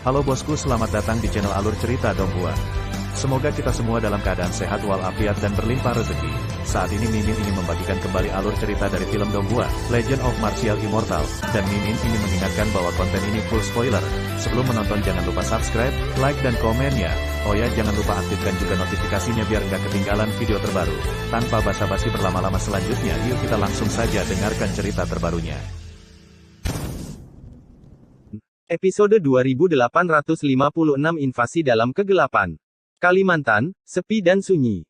Halo bosku, selamat datang di channel Alur Cerita Donghua. Semoga kita semua dalam keadaan sehat walafiat dan berlimpah rezeki. Saat ini Mimin ingin membagikan kembali alur cerita dari film Donghua, Legend of Martial Immortal, dan Mimin ingin mengingatkan bahwa konten ini full spoiler. Sebelum menonton jangan lupa subscribe, like dan komen ya. Oh ya, jangan lupa aktifkan juga notifikasinya biar nggak ketinggalan video terbaru. Tanpa basa-basi berlama-lama selanjutnya, yuk kita langsung saja dengarkan cerita terbarunya. Episode 2856 Invasi dalam Kegelapan. Kalimantan, sepi dan sunyi.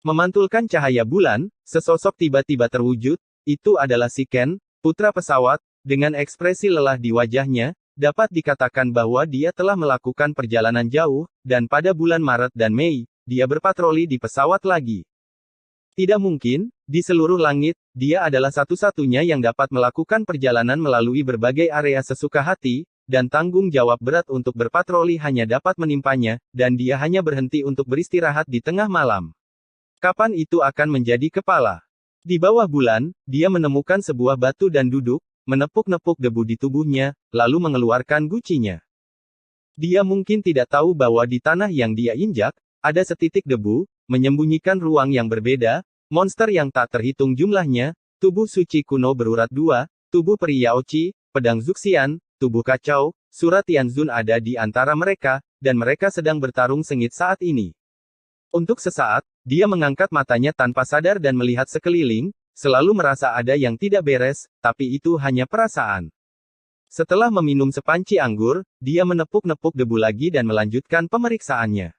Memantulkan cahaya bulan, sesosok tiba-tiba terwujud. Itu adalah si Ken, putra pesawat, dengan ekspresi lelah di wajahnya. Dapat dikatakan bahwa dia telah melakukan perjalanan jauh, dan pada bulan Maret dan Mei, dia berpatroli di pesawat lagi. Tidak mungkin, di seluruh langit, dia adalah satu-satunya yang dapat melakukan perjalanan melalui berbagai area sesuka hati, dan tanggung jawab berat untuk berpatroli hanya dapat menimpanya, dan dia hanya berhenti untuk beristirahat di tengah malam. Kapan itu akan menjadi kepala? Di bawah bulan, dia menemukan sebuah batu dan duduk, menepuk-nepuk debu di tubuhnya, lalu mengeluarkan gucinya. Dia mungkin tidak tahu bahwa di tanah yang dia injak, ada setitik debu, menyembunyikan ruang yang berbeda, monster yang tak terhitung jumlahnya, tubuh suci kuno berurat dua, tubuh peri Yaochi, pedang Zuxian, tubuh kacau, surat Tianzun ada di antara mereka, dan mereka sedang bertarung sengit saat ini. Untuk sesaat, dia mengangkat matanya tanpa sadar dan melihat sekeliling, selalu merasa ada yang tidak beres, tapi itu hanya perasaan. Setelah meminum sepanci anggur, dia menepuk-nepuk debu lagi dan melanjutkan pemeriksaannya.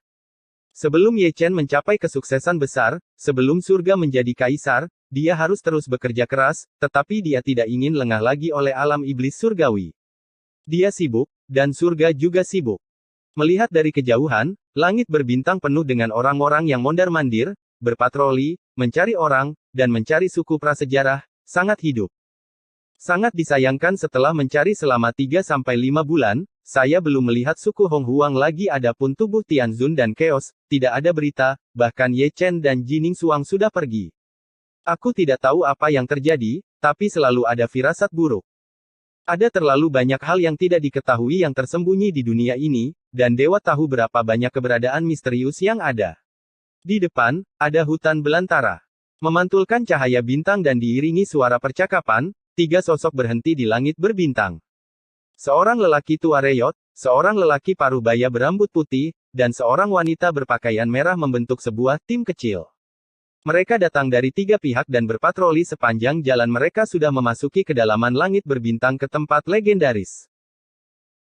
Sebelum Ye Chen mencapai kesuksesan besar, sebelum surga menjadi kaisar, dia harus terus bekerja keras, tetapi dia tidak ingin lengah lagi oleh alam iblis surgawi. Dia sibuk, dan surga juga sibuk. Melihat dari kejauhan, langit berbintang penuh dengan orang-orang yang mondar-mandir, berpatroli, mencari orang, dan mencari suku prasejarah, sangat hidup. Sangat disayangkan setelah mencari selama 3-5 bulan, saya belum melihat suku Hong Huang lagi adapun tubuh Tianzun dan Chaos, tidak ada berita, bahkan Ye Chen dan Jining Suang sudah pergi. Aku tidak tahu apa yang terjadi, tapi selalu ada firasat buruk. Ada terlalu banyak hal yang tidak diketahui yang tersembunyi di dunia ini, dan dewa tahu berapa banyak keberadaan misterius yang ada. Di depan, ada hutan belantara. Memantulkan cahaya bintang dan diiringi suara percakapan, 3 sosok berhenti di langit berbintang. Seorang lelaki tua reyot, seorang lelaki parubaya berambut putih, dan seorang wanita berpakaian merah membentuk sebuah tim kecil. Mereka datang dari 3 pihak dan berpatroli sepanjang jalan. Mereka sudah memasuki kedalaman langit berbintang ke tempat legendaris.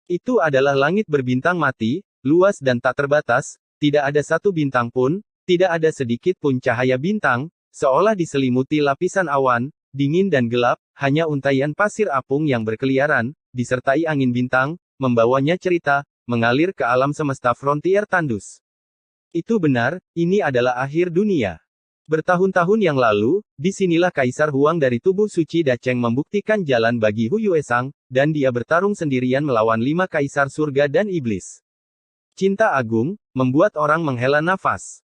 Itu adalah langit berbintang mati, luas dan tak terbatas, tidak ada satu bintang pun, tidak ada sedikit pun cahaya bintang, seolah diselimuti lapisan awan, dingin dan gelap, hanya untaian pasir apung yang berkeliaran, disertai angin bintang, membawanya cerita, mengalir ke alam semesta frontier tandus. Itu benar, ini adalah akhir dunia. Bertahun-tahun yang lalu, disinilah Kaisar Huang dari tubuh suci Dacheng membuktikan jalan bagi Hu Yuesang, dan dia bertarung sendirian melawan 5 kaisar surga dan iblis. Cinta agung, membuat orang menghela nafas.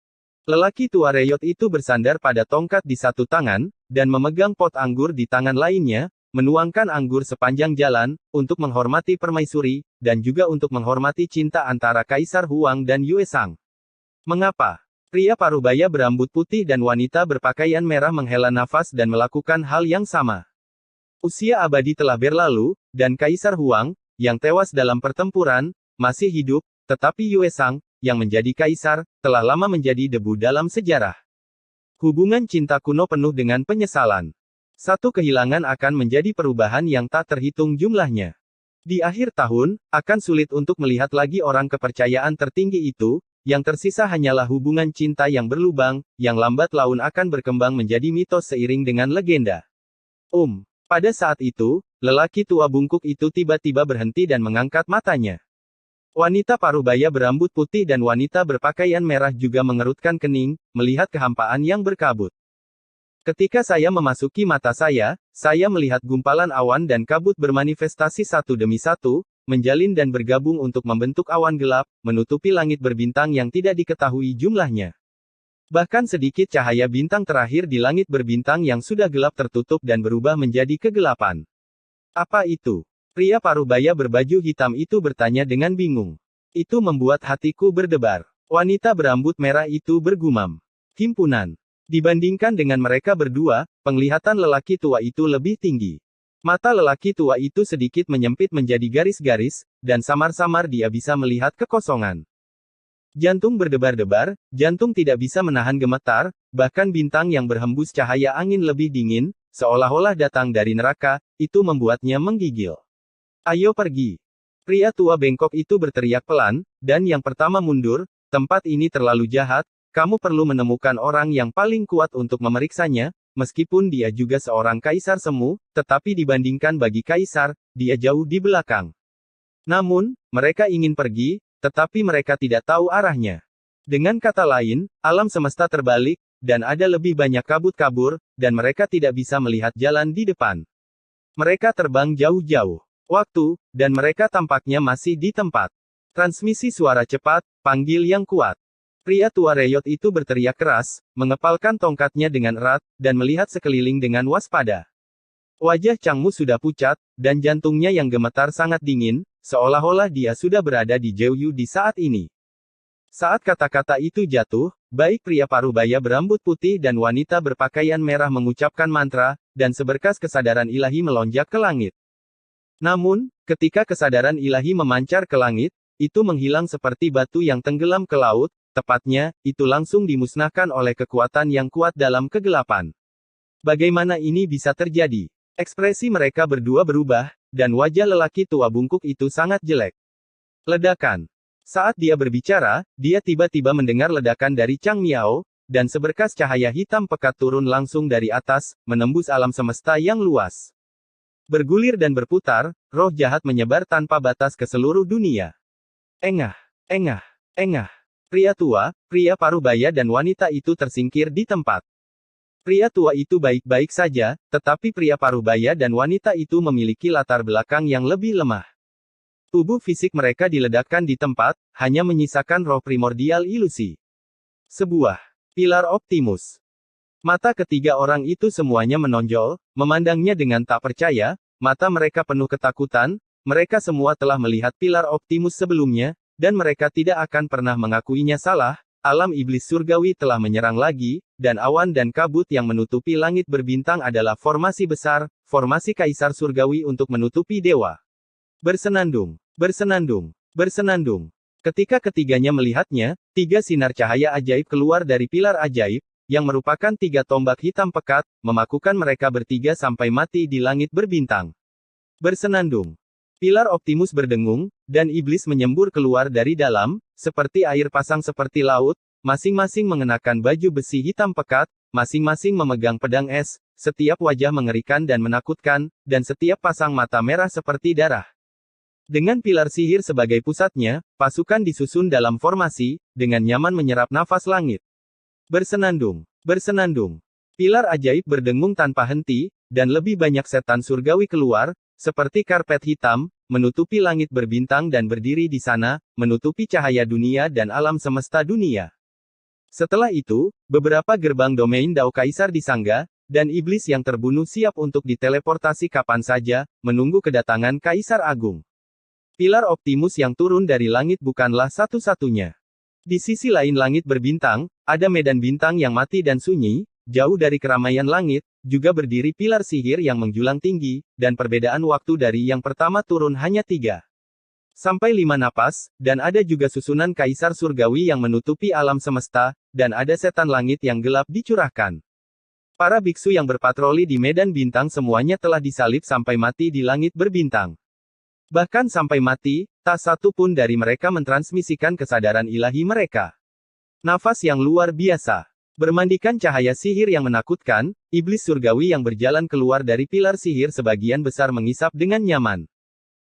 Lelaki tua reyot itu bersandar pada tongkat di satu tangan, dan memegang pot anggur di tangan lainnya, menuangkan anggur sepanjang jalan, untuk menghormati permaisuri, dan juga untuk menghormati cinta antara Kaisar Huang dan Yuesang. Mengapa? Pria parubaya berambut putih dan wanita berpakaian merah menghela nafas dan melakukan hal yang sama. Usia abadi telah berlalu, dan Kaisar Huang, yang tewas dalam pertempuran, masih hidup, tetapi Yuesang, yang menjadi kaisar, telah lama menjadi debu dalam sejarah. Hubungan cinta kuno penuh dengan penyesalan. Satu kehilangan akan menjadi perubahan yang tak terhitung jumlahnya. Di akhir tahun, akan sulit untuk melihat lagi orang kepercayaan tertinggi itu. Yang tersisa hanyalah hubungan cinta yang berlubang, yang lambat laun akan berkembang menjadi mitos seiring dengan legenda. Pada saat itu, lelaki tua bungkuk itu tiba-tiba berhenti dan mengangkat matanya. Wanita parubaya berambut putih dan wanita berpakaian merah juga mengerutkan kening, melihat kehampaan yang berkabut. Ketika saya memasuki mata saya melihat gumpalan awan dan kabut bermanifestasi satu demi satu, menjalin dan bergabung untuk membentuk awan gelap, menutupi langit berbintang yang tidak diketahui jumlahnya. Bahkan sedikit cahaya bintang terakhir di langit berbintang yang sudah gelap tertutup dan berubah menjadi kegelapan. Apa itu? Pria parubaya berbaju hitam itu bertanya dengan bingung. Itu membuat hatiku berdebar. Wanita berambut merah itu bergumam. Himpunan. Dibandingkan dengan mereka berdua, penglihatan lelaki tua itu lebih tinggi. Mata lelaki tua itu sedikit menyempit menjadi garis-garis, dan samar-samar dia bisa melihat kekosongan. Jantung berdebar-debar, jantung tidak bisa menahan gemetar, bahkan bintang yang berhembus cahaya angin lebih dingin, seolah-olah datang dari neraka, itu membuatnya menggigil. Ayo pergi. Pria tua bengkok itu berteriak pelan, dan yang pertama mundur, tempat ini terlalu jahat, kamu perlu menemukan orang yang paling kuat untuk memeriksanya, meskipun dia juga seorang kaisar semu, tetapi dibandingkan bagi kaisar, dia jauh di belakang. Namun, mereka ingin pergi, tetapi mereka tidak tahu arahnya. Dengan kata lain, alam semesta terbalik, dan ada lebih banyak kabut-kabur, dan mereka tidak bisa melihat jalan di depan. Mereka terbang jauh-jauh. Waktu, dan mereka tampaknya masih di tempat. Transmisi suara cepat, panggil yang kuat. Pria tua reyot itu berteriak keras, mengepalkan tongkatnya dengan erat, dan melihat sekeliling dengan waspada. Wajah Changmu sudah pucat, dan jantungnya yang gemetar sangat dingin, seolah-olah dia sudah berada di Jeoyu di saat ini. Saat kata-kata itu jatuh, baik pria parubaya berambut putih dan wanita berpakaian merah mengucapkan mantra, dan seberkas kesadaran ilahi melonjak ke langit. Namun, ketika kesadaran ilahi memancar ke langit, itu menghilang seperti batu yang tenggelam ke laut, tepatnya, itu langsung dimusnahkan oleh kekuatan yang kuat dalam kegelapan. Bagaimana ini bisa terjadi? Ekspresi mereka berdua berubah, dan wajah lelaki tua bungkuk itu sangat jelek. Ledakan. Saat dia berbicara, dia tiba-tiba mendengar ledakan dari Chang Miao, dan seberkas cahaya hitam pekat turun langsung dari atas, menembus alam semesta yang luas. Bergulir dan berputar, roh jahat menyebar tanpa batas ke seluruh dunia. Engah, engah, engah. Pria tua, pria parubaya dan wanita itu tersingkir di tempat. Pria tua itu baik-baik saja, tetapi pria parubaya dan wanita itu memiliki latar belakang yang lebih lemah. Tubuh fisik mereka diledakkan di tempat, hanya menyisakan roh primordial ilusi. Sebuah pilar Optimus. Mata ketiga orang itu semuanya menonjol, memandangnya dengan tak percaya, mata mereka penuh ketakutan, mereka semua telah melihat pilar Optimus sebelumnya, dan mereka tidak akan pernah mengakuinya salah, alam iblis surgawi telah menyerang lagi, dan awan dan kabut yang menutupi langit berbintang adalah formasi besar, formasi kaisar surgawi untuk menutupi dewa. Bersenandung, bersenandung, bersenandung. Ketika ketiganya melihatnya, 3 sinar cahaya ajaib keluar dari pilar ajaib, yang merupakan 3 tombak hitam pekat, memakukan mereka bertiga sampai mati di langit berbintang. Bersenandung. Pilar Optimus berdengung, dan iblis menyembur keluar dari dalam, seperti air pasang seperti laut, masing-masing mengenakan baju besi hitam pekat, masing-masing memegang pedang es, setiap wajah mengerikan dan menakutkan, dan setiap pasang mata merah seperti darah. Dengan pilar sihir sebagai pusatnya, pasukan disusun dalam formasi, dengan nyaman menyerap nafas langit. Bersenandung, bersenandung. Pilar ajaib berdengung tanpa henti, dan lebih banyak setan surgawi keluar, seperti karpet hitam, menutupi langit berbintang dan berdiri di sana, menutupi cahaya dunia dan alam semesta dunia. Setelah itu, beberapa gerbang domain Dao Kaisar disangga, dan iblis yang terbunuh siap untuk diteleportasi kapan saja, menunggu kedatangan Kaisar Agung. Pilar Optimus yang turun dari langit bukanlah satu-satunya. Di sisi lain langit berbintang, ada medan bintang yang mati dan sunyi, jauh dari keramaian langit, juga berdiri pilar sihir yang menjulang tinggi, dan perbedaan waktu dari yang pertama turun hanya 3 sampai 5 napas, dan ada juga susunan kaisar surgawi yang menutupi alam semesta, dan ada setan langit yang gelap dicurahkan. Para biksu yang berpatroli di medan bintang semuanya telah disalib sampai mati di langit berbintang. Bahkan sampai mati, tak satu pun dari mereka mentransmisikan kesadaran ilahi mereka. Nafas yang luar biasa. Bermandikan cahaya sihir yang menakutkan, iblis surgawi yang berjalan keluar dari pilar sihir sebagian besar mengisap dengan nyaman.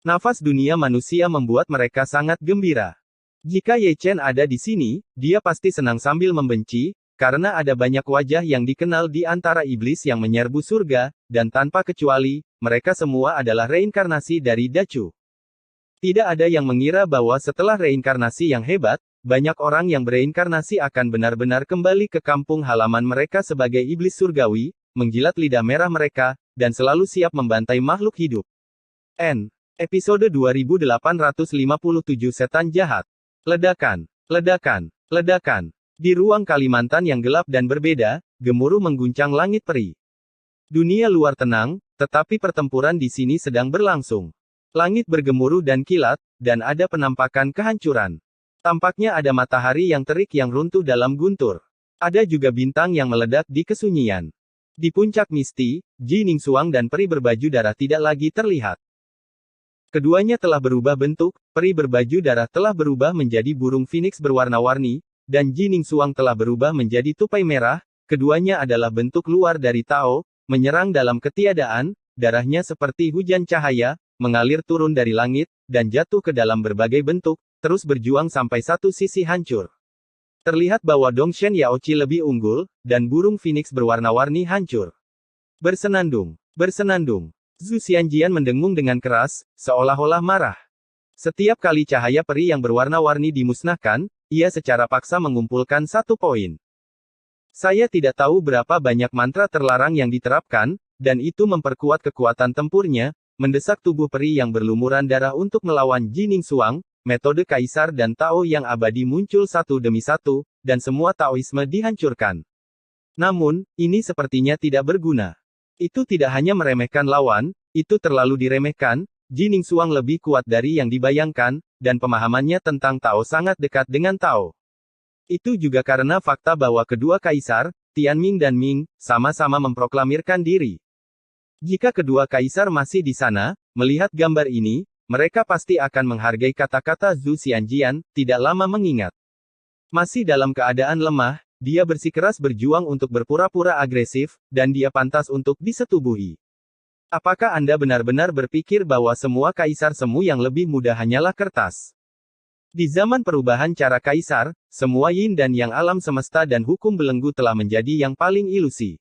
Nafas dunia manusia membuat mereka sangat gembira. Jika Ye Chen ada di sini, dia pasti senang sambil membenci, karena ada banyak wajah yang dikenal di antara iblis yang menyerbu surga, dan tanpa kecuali, mereka semua adalah reinkarnasi dari Dacu. Tidak ada yang mengira bahwa setelah reinkarnasi yang hebat, banyak orang yang bereinkarnasi akan benar-benar kembali ke kampung halaman mereka sebagai iblis surgawi, menjilat lidah merah mereka, dan selalu siap membantai makhluk hidup. Episode 2857 Setan Jahat. Ledakan, ledakan, ledakan. Di ruang Kalimantan yang gelap dan berbeda, gemuruh mengguncang langit peri. Dunia luar tenang, tetapi pertempuran di sini sedang berlangsung. Langit bergemuruh dan kilat, dan ada penampakan kehancuran. Tampaknya ada matahari yang terik yang runtuh dalam guntur. Ada juga bintang yang meledak di kesunyian. Di puncak Misti, Ji Ningsuang dan peri berbaju darah tidak lagi terlihat. Keduanya telah berubah bentuk, peri berbaju darah telah berubah menjadi burung phoenix berwarna-warni, dan Ji Ningsuang telah berubah menjadi tupai merah. Keduanya adalah bentuk luar dari Tao, menyerang dalam ketiadaan, darahnya seperti hujan cahaya, mengalir turun dari langit, dan jatuh ke dalam berbagai bentuk, terus berjuang sampai satu sisi hancur. Terlihat bahwa Dongshen Yaoqi lebih unggul, dan burung phoenix berwarna-warni hancur. Bersenandung, bersenandung. Zhu Xianjian mendengung dengan keras, seolah-olah marah. Setiap kali cahaya peri yang berwarna-warni dimusnahkan, ia secara paksa mengumpulkan 1 poin. Saya tidak tahu berapa banyak mantra terlarang yang diterapkan, dan itu memperkuat kekuatan tempurnya, mendesak tubuh peri yang berlumuran darah untuk melawan Ji Ningsuang. Metode Kaisar dan Tao yang abadi muncul satu demi satu, dan semua Taoisme dihancurkan. Namun, ini sepertinya tidak berguna. Itu tidak hanya meremehkan lawan, itu terlalu diremehkan. Ji Ningsuang lebih kuat dari yang dibayangkan, dan pemahamannya tentang Tao sangat dekat dengan Tao. Itu juga karena fakta bahwa kedua kaisar, Tianming dan Ming, sama-sama memproklamirkan diri. Jika kedua kaisar masih di sana, melihat gambar ini, mereka pasti akan menghargai kata-kata Zhu Xianjian, tidak lama mengingat. Masih dalam keadaan lemah, dia bersikeras berjuang untuk berpura-pura agresif, dan dia pantas untuk disetubuhi. Apakah Anda benar-benar berpikir bahwa semua kaisar semu yang lebih muda hanyalah kertas? Di zaman perubahan cara kaisar, semua yin dan yang alam semesta dan hukum belenggu telah menjadi yang paling ilusi.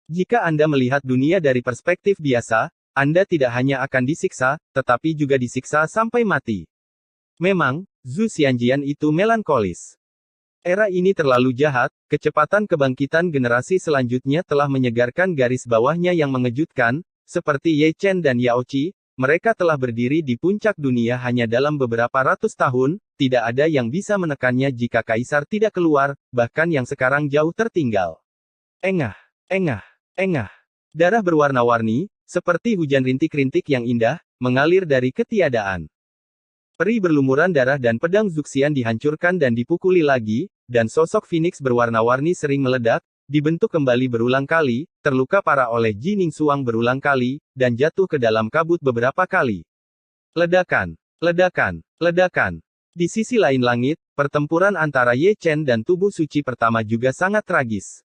Jika Anda melihat dunia dari perspektif biasa, Anda tidak hanya akan disiksa, tetapi juga disiksa sampai mati. Memang, Zhu Xianjian itu melankolis. Era ini terlalu jahat, kecepatan kebangkitan generasi selanjutnya telah menyegarkan garis bawahnya yang mengejutkan, seperti Ye Chen dan Yaoqi, mereka telah berdiri di puncak dunia hanya dalam beberapa ratus tahun, tidak ada yang bisa menekannya jika kaisar tidak keluar, bahkan yang sekarang jauh tertinggal. Engah, engah, engah. Darah berwarna-warni, seperti hujan rintik-rintik yang indah, mengalir dari ketiadaan. Peri berlumuran darah dan pedang Zuxian dihancurkan dan dipukuli lagi, dan sosok phoenix berwarna-warni sering meledak, dibentuk kembali berulang kali, terluka parah oleh Ji Ningsuang berulang kali, dan jatuh ke dalam kabut beberapa kali. Ledakan, ledakan, ledakan. Di sisi lain langit, pertempuran antara Ye Chen dan tubuh suci pertama juga sangat tragis.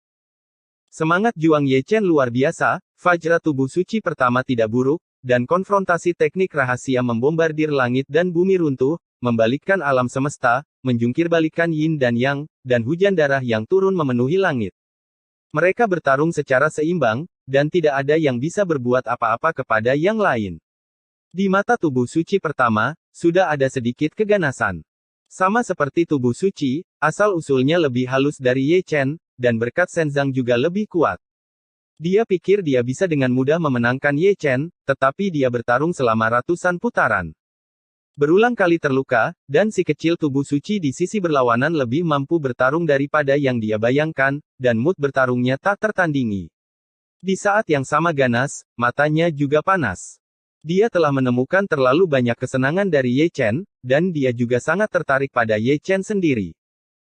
Semangat juang Ye Chen luar biasa, Fajra tubuh suci pertama tidak buruk, dan konfrontasi teknik rahasia membombardir langit dan bumi runtuh, membalikkan alam semesta, menjungkirbalikkan yin dan yang, dan hujan darah yang turun memenuhi langit. Mereka bertarung secara seimbang, dan tidak ada yang bisa berbuat apa-apa kepada yang lain. Di mata tubuh suci pertama, sudah ada sedikit keganasan. Sama seperti tubuh suci, asal-usulnya lebih halus dari Ye Chen, dan berkat Shenzang juga lebih kuat. Dia pikir dia bisa dengan mudah memenangkan Ye Chen, tetapi dia bertarung selama ratusan putaran. Berulang kali terluka, dan si kecil tubuh suci di sisi berlawanan lebih mampu bertarung daripada yang dia bayangkan, dan mood bertarungnya tak tertandingi. Di saat yang sama ganas, matanya juga panas. Dia telah menemukan terlalu banyak kesenangan dari Ye Chen, dan dia juga sangat tertarik pada Ye Chen sendiri.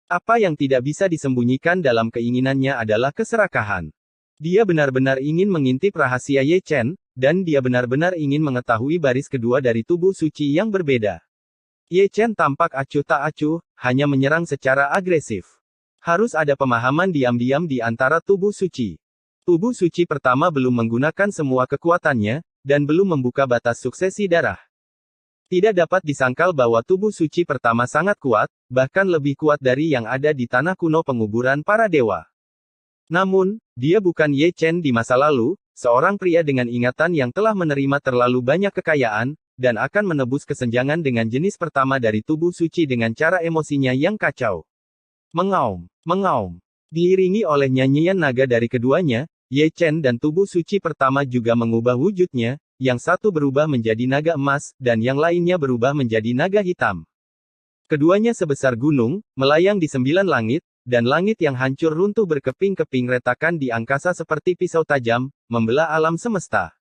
Apa yang tidak bisa disembunyikan dalam keinginannya adalah keserakahan. Dia benar-benar ingin mengintip rahasia Ye Chen, dan dia benar-benar ingin mengetahui baris kedua dari tubuh suci yang berbeda. Ye Chen tampak acuh tak acuh, hanya menyerang secara agresif. Harus ada pemahaman diam-diam di antara tubuh suci. Tubuh suci pertama belum menggunakan semua kekuatannya, dan belum membuka batas suksesi darah. Tidak dapat disangkal bahwa tubuh suci pertama sangat kuat, bahkan lebih kuat dari yang ada di tanah kuno penguburan para dewa. Namun, dia bukan Ye Chen di masa lalu, seorang pria dengan ingatan yang telah menerima terlalu banyak kekayaan, dan akan menebus kesenjangan dengan jenis pertama dari tubuh suci dengan cara emosinya yang kacau. Mengaum, mengaum. Diiringi oleh nyanyian naga dari keduanya, Ye Chen dan tubuh suci pertama juga mengubah wujudnya, yang satu berubah menjadi naga emas, dan yang lainnya berubah menjadi naga hitam. Keduanya sebesar gunung, melayang di 9 langit, dan langit yang hancur runtuh berkeping-keping retakan di angkasa seperti pisau tajam, membelah alam semesta.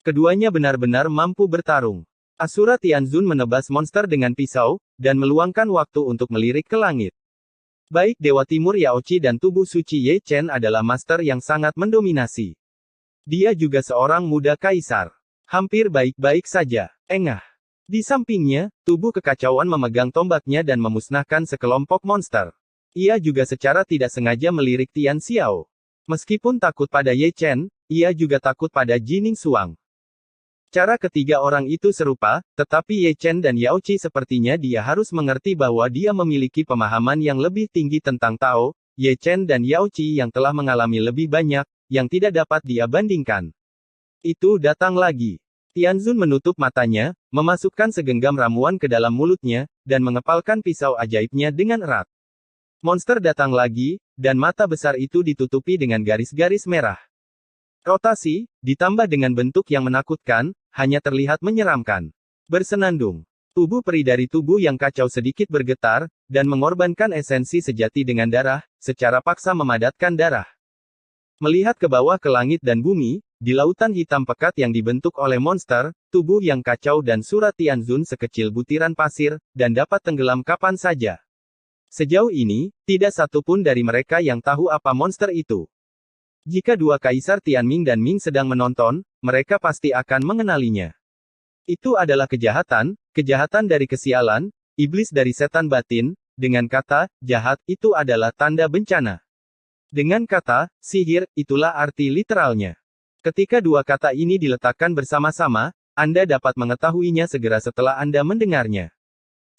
Keduanya benar-benar mampu bertarung. Asura Tianzun menebas monster dengan pisau, dan meluangkan waktu untuk melirik ke langit. Baik Dewa Timur Yaoqi dan tubuh suci Ye Chen adalah master yang sangat mendominasi. Dia juga seorang muda kaisar. Hampir baik-baik saja. Engah. Di sampingnya, tubuh kekacauan memegang tombaknya dan memusnahkan sekelompok monster. Ia juga secara tidak sengaja melirik Tian Xiao. Meskipun takut pada Ye Chen, ia juga takut pada Jining Suang. Cara ketiga orang itu serupa, tetapi Ye Chen dan Yaoqi sepertinya dia harus mengerti bahwa dia memiliki pemahaman yang lebih tinggi tentang Tao. Ye Chen dan Yaoqi yang telah mengalami lebih banyak, yang tidak dapat dia bandingkan. Itu datang lagi. Tianzun menutup matanya, memasukkan segenggam ramuan ke dalam mulutnya, dan mengepalkan pisau ajaibnya dengan erat. Monster datang lagi, dan mata besar itu ditutupi dengan garis-garis merah. Rotasi, ditambah dengan bentuk yang menakutkan, hanya terlihat menyeramkan. Bersenandung. Tubuh peri dari tubuh yang kacau sedikit bergetar, dan mengorbankan esensi sejati dengan darah, secara paksa memadatkan darah. Melihat ke bawah ke langit dan bumi, di lautan hitam pekat yang dibentuk oleh monster, tubuh yang kacau dan surat Tianzun sekecil butiran pasir, dan dapat tenggelam kapan saja. Sejauh ini, tidak satu pun dari mereka yang tahu apa monster itu. Jika dua kaisar Tianming dan Ming sedang menonton, mereka pasti akan mengenalinya. Itu adalah kejahatan, kejahatan dari kesialan, iblis dari setan batin, dengan kata, jahat, itu adalah tanda bencana. Dengan kata, sihir, itulah arti literalnya. Ketika dua kata ini diletakkan bersama-sama, Anda dapat mengetahuinya segera setelah Anda mendengarnya.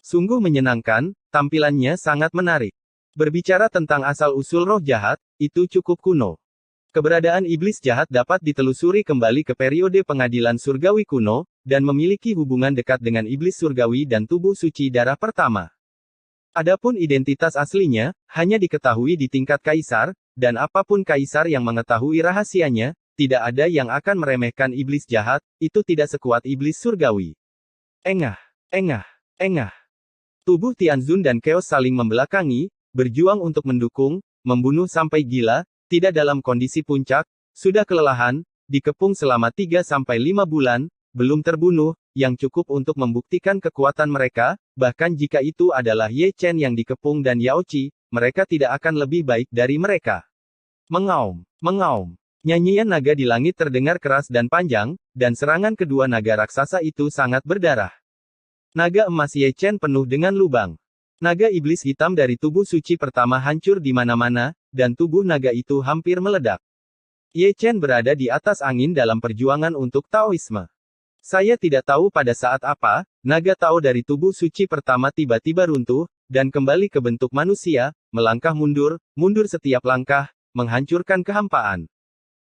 Sungguh menyenangkan, tampilannya sangat menarik. Berbicara tentang asal-usul roh jahat, itu cukup kuno. Keberadaan iblis jahat dapat ditelusuri kembali ke periode pengadilan surgawi kuno, dan memiliki hubungan dekat dengan iblis surgawi dan tubuh suci darah pertama. Adapun identitas aslinya, hanya diketahui di tingkat kaisar, dan apapun kaisar yang mengetahui rahasianya, tidak ada yang akan meremehkan iblis jahat, itu tidak sekuat iblis surgawi. Engah, engah, engah. Tubuh Tianzun dan Chaos saling membelakangi, berjuang untuk mendukung, membunuh sampai gila, tidak dalam kondisi puncak, sudah kelelahan, dikepung selama 3-5 bulan, belum terbunuh, yang cukup untuk membuktikan kekuatan mereka, bahkan jika itu adalah Ye Chen yang dikepung dan Yaoqi, mereka tidak akan lebih baik dari mereka. Mengaum, mengaum. Nyanyian naga di langit terdengar keras dan panjang, dan serangan kedua naga raksasa itu sangat berdarah. Naga emas Ye Chen penuh dengan lubang. Naga iblis hitam dari tubuh suci pertama hancur di mana-mana, dan tubuh naga itu hampir meledak. Ye Chen berada di atas angin dalam perjuangan untuk Taoisme. Saya tidak tahu pada saat apa, naga Tao dari tubuh suci pertama tiba-tiba runtuh, dan kembali ke bentuk manusia, melangkah mundur, mundur setiap langkah, menghancurkan kehampaan.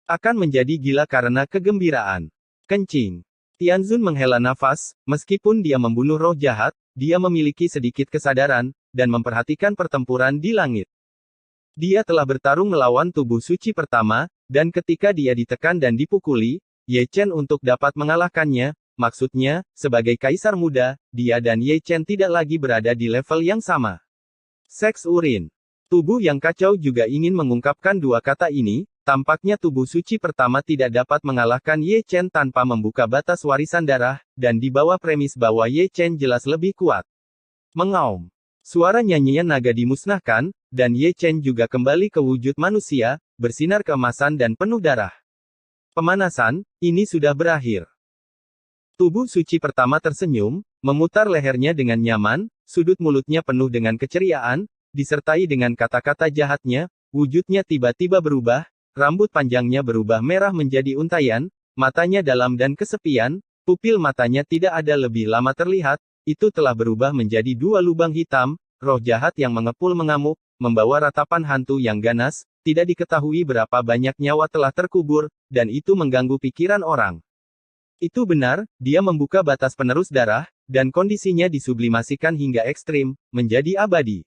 Akan menjadi gila karena kegembiraan. Kencing. Tianzun menghela nafas, meskipun dia membunuh roh jahat, dia memiliki sedikit kesadaran, dan memperhatikan pertempuran di langit. Dia telah bertarung melawan tubuh suci pertama, dan ketika dia ditekan dan dipukuli, Ye Chen untuk dapat mengalahkannya, maksudnya, sebagai kaisar muda, dia dan Ye Chen tidak lagi berada di level yang sama. Seks urin. Tubuh yang kacau juga ingin mengungkapkan dua kata ini. Tampaknya tubuh suci pertama tidak dapat mengalahkan Ye Chen tanpa membuka batas warisan darah, dan di bawah premis bahwa Ye Chen jelas lebih kuat. Mengaum. Suara nyanyian naga dimusnahkan, dan Ye Chen juga kembali ke wujud manusia, bersinar keemasan dan penuh darah. Pemanasan, ini sudah berakhir. Tubuh suci pertama tersenyum, memutar lehernya dengan nyaman, sudut mulutnya penuh dengan keceriaan, disertai dengan kata-kata jahatnya, wujudnya tiba-tiba berubah. Rambut panjangnya berubah merah menjadi untaian, matanya dalam dan kesepian, pupil matanya tidak ada lebih lama terlihat, itu telah berubah menjadi dua lubang hitam, roh jahat yang mengepul mengamuk, membawa ratapan hantu yang ganas, tidak diketahui berapa banyak nyawa telah terkubur, dan itu mengganggu pikiran orang. Itu benar, dia membuka batas penerus darah, dan kondisinya disublimasikan hingga ekstrim, menjadi abadi.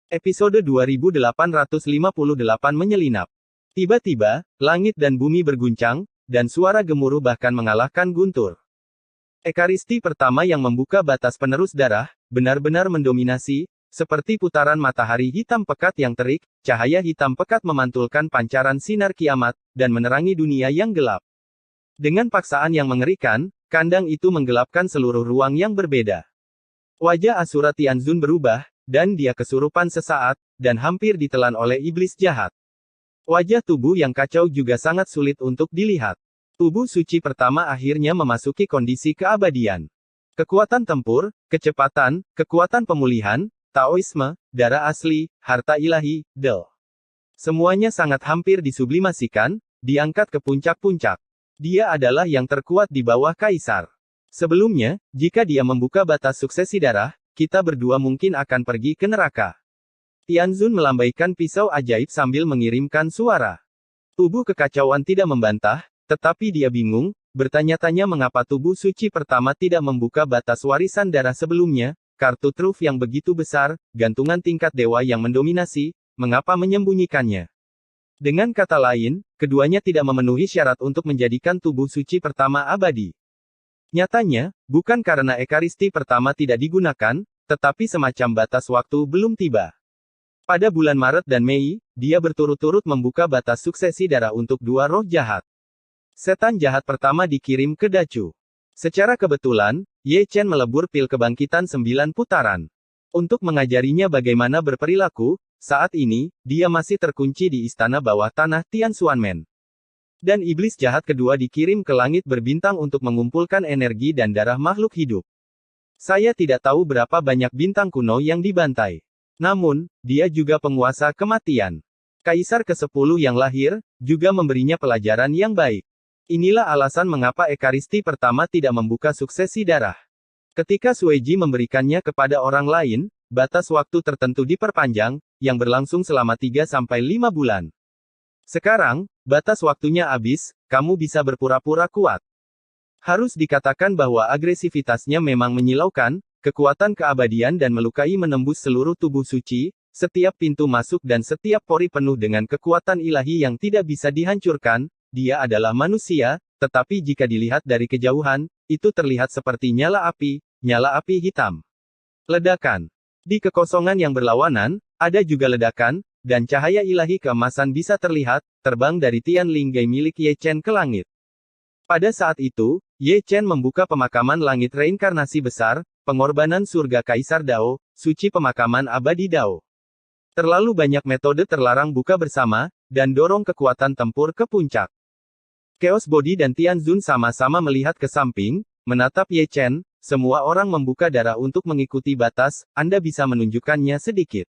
Episode 2858 menyelinap. Tiba-tiba, langit dan bumi berguncang, dan suara gemuruh bahkan mengalahkan guntur. Ekaristi pertama yang membuka batas penerus darah, benar-benar mendominasi, seperti putaran matahari hitam pekat yang terik, cahaya hitam pekat memantulkan pancaran sinar kiamat, dan menerangi dunia yang gelap. Dengan paksaan yang mengerikan, kandang itu menggelapkan seluruh ruang yang berbeda. Wajah Asura Tianzun berubah, dan dia kesurupan sesaat, dan hampir ditelan oleh iblis jahat. Wajah tubuh yang kacau juga sangat sulit untuk dilihat. Tubuh suci pertama akhirnya memasuki kondisi keabadian. Kekuatan tempur, kecepatan, kekuatan pemulihan, Taoisme, darah asli, harta ilahi, Del. Semuanya sangat hampir disublimasikan, diangkat ke puncak-puncak. Dia adalah yang terkuat di bawah Kaisar. Sebelumnya, jika dia membuka batas suksesi darah, kita berdua mungkin akan pergi ke neraka. Tianzun melambaikan pisau ajaib sambil mengirimkan suara. Tubuh kekacauan tidak membantah, tetapi dia bingung, bertanya-tanya mengapa tubuh suci pertama tidak membuka batas warisan darah sebelumnya, kartu truf yang begitu besar, gantungan tingkat dewa yang mendominasi, mengapa menyembunyikannya. Dengan kata lain, keduanya tidak memenuhi syarat untuk menjadikan tubuh suci pertama abadi. Nyatanya, bukan karena ekaristi pertama tidak digunakan, tetapi semacam batas waktu belum tiba. Pada bulan Maret dan Mei, dia berturut-turut membuka batas suksesi darah untuk dua roh jahat. Setan jahat pertama dikirim ke Dacu. Secara kebetulan, Ye Chen melebur pil kebangkitan 9 putaran. Untuk mengajarinya bagaimana berperilaku, saat ini, dia masih terkunci di istana bawah tanah Tianxuanmen. Dan iblis jahat kedua dikirim ke langit berbintang untuk mengumpulkan energi dan darah makhluk hidup. Saya tidak tahu berapa banyak bintang kuno yang dibantai. Namun, dia juga penguasa kematian. Kaisar ke-10 yang lahir, juga memberinya pelajaran yang baik. Inilah alasan mengapa ekaristi pertama tidak membuka suksesi darah. Ketika Sueji memberikannya kepada orang lain, batas waktu tertentu diperpanjang, yang berlangsung selama 3-5 bulan. Sekarang, batas waktunya habis, kamu bisa berpura-pura kuat. Harus dikatakan bahwa agresivitasnya memang menyilaukan, kekuatan keabadian dan melukai menembus seluruh tubuh suci, setiap pintu masuk dan setiap pori penuh dengan kekuatan ilahi yang tidak bisa dihancurkan. Dia adalah manusia, tetapi jika dilihat dari kejauhan, itu terlihat seperti nyala api hitam. Ledakan. Di kekosongan yang berlawanan, ada juga ledakan, dan cahaya ilahi keemasan bisa terlihat, terbang dari Tian Linggai milik Ye Chen ke langit. Pada saat itu, Ye Chen membuka pemakaman langit reinkarnasi besar, pengorbanan surga Kaisar Dao, suci pemakaman abadi Dao. Terlalu banyak metode terlarang buka bersama, dan dorong kekuatan tempur ke puncak. Chaos Body dan Tianzun sama-sama melihat ke samping, menatap Ye Chen, semua orang membuka darah untuk mengikuti batas, Anda bisa menunjukkannya sedikit.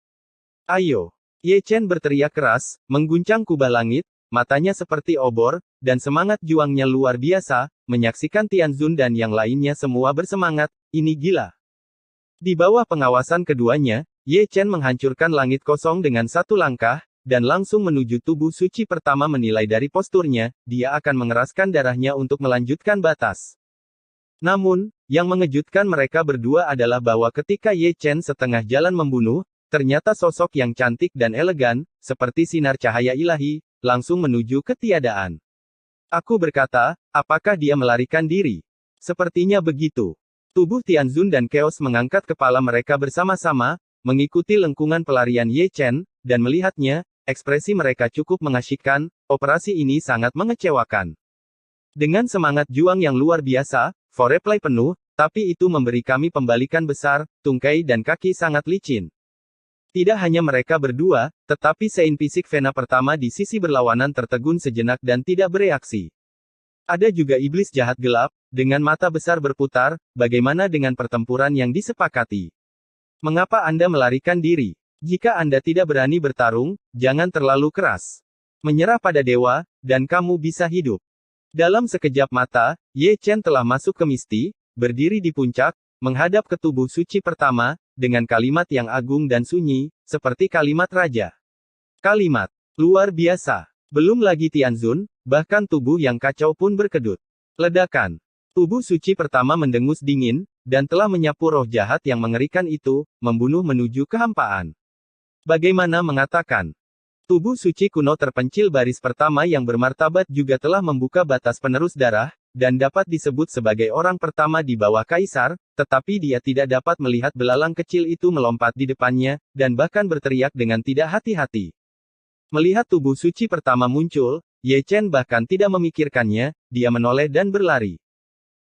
Ayo. Ye Chen berteriak keras, mengguncang kubah langit, matanya seperti obor, dan semangat juangnya luar biasa, menyaksikan Tianzun dan yang lainnya semua bersemangat, ini gila. Di bawah pengawasan keduanya, Ye Chen menghancurkan langit kosong dengan satu langkah, dan langsung menuju tubuh suci pertama menilai dari posturnya, dia akan mengeraskan darahnya untuk melanjutkan batas. Namun, yang mengejutkan mereka berdua adalah bahwa ketika Ye Chen setengah jalan membunuh, ternyata sosok yang cantik dan elegan, seperti sinar cahaya ilahi, langsung menuju ketiadaan. Aku berkata, apakah dia melarikan diri? Sepertinya begitu. Tubuh Tianzun dan Chaos mengangkat kepala mereka bersama-sama, mengikuti lengkungan pelarian Ye Chen, dan melihatnya, ekspresi mereka cukup mengasyikkan, operasi ini sangat mengecewakan. Dengan semangat juang yang luar biasa, foreplay penuh, tapi itu memberi kami pembalikan besar, tungkai dan kaki sangat licin. Tidak hanya mereka berdua, tetapi Sein Fisik Vena pertama di sisi berlawanan tertegun sejenak dan tidak bereaksi. Ada juga iblis jahat gelap, dengan mata besar berputar, bagaimana dengan pertempuran yang disepakati? Mengapa Anda melarikan diri? Jika Anda tidak berani bertarung, jangan terlalu keras. Menyerah pada dewa, dan kamu bisa hidup. Dalam sekejap mata, Ye Chen telah masuk ke Misti, berdiri di puncak, menghadap ke tubuh suci pertama, dengan kalimat yang agung dan sunyi, seperti kalimat raja. Kalimat luar biasa. Belum lagi Tianzun, bahkan tubuh yang kacau pun berkedut. Ledakan. Tubuh suci pertama mendengus dingin, dan telah menyapu roh jahat yang mengerikan itu, membunuh menuju kehampaan. Bagaimana mengatakan? Tubuh suci kuno terpencil baris pertama yang bermartabat juga telah membuka batas penerus darah, dan dapat disebut sebagai orang pertama di bawah kaisar, tetapi dia tidak dapat melihat belalang kecil itu melompat di depannya, dan bahkan berteriak dengan tidak hati-hati. Melihat tubuh suci pertama muncul, Ye Chen bahkan tidak memikirkannya, dia menoleh dan berlari.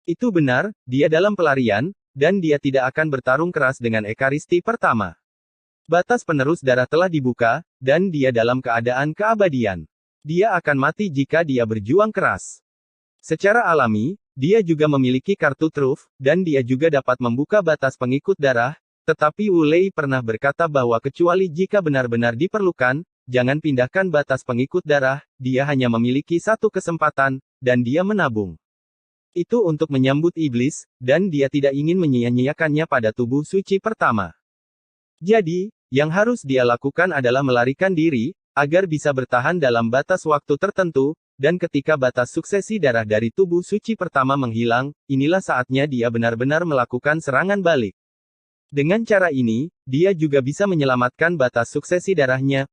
Itu benar, dia dalam pelarian, dan dia tidak akan bertarung keras dengan Ekaristi pertama. Batas penerus darah telah dibuka, dan dia dalam keadaan keabadian. Dia akan mati jika dia berjuang keras. Secara alami, dia juga memiliki kartu truf, dan dia juga dapat membuka batas pengikut darah, tetapi Wu Lei pernah berkata bahwa kecuali jika benar-benar diperlukan, jangan pindahkan batas pengikut darah, dia hanya memiliki satu kesempatan, dan dia menabung. Itu untuk menyambut iblis, dan dia tidak ingin menyia-nyiakannya pada tubuh suci pertama. Jadi, yang harus dia lakukan adalah melarikan diri, agar bisa bertahan dalam batas waktu tertentu, dan ketika batas suksesi darah dari tubuh suci pertama menghilang, inilah saatnya dia benar-benar melakukan serangan balik. Dengan cara ini, dia juga bisa menyelamatkan batas suksesi darahnya.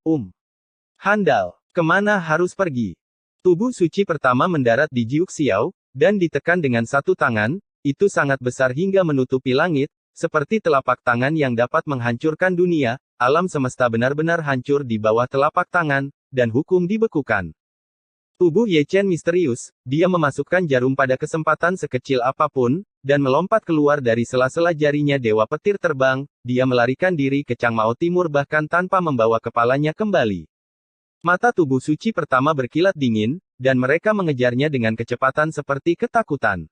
Handal, kemana harus pergi? Tubuh suci pertama mendarat di Jiuxiao, dan ditekan dengan satu tangan, itu sangat besar hingga menutupi langit, seperti telapak tangan yang dapat menghancurkan dunia, alam semesta benar-benar hancur di bawah telapak tangan, dan hukum dibekukan. Tubuh Ye Chen misterius, dia memasukkan jarum pada kesempatan sekecil apapun, dan melompat keluar dari sela-sela jarinya dewa petir terbang, dia melarikan diri ke Changmao Timur bahkan tanpa membawa kepalanya kembali. Mata tubuh suci pertama berkilat dingin, dan mereka mengejarnya dengan kecepatan seperti ketakutan.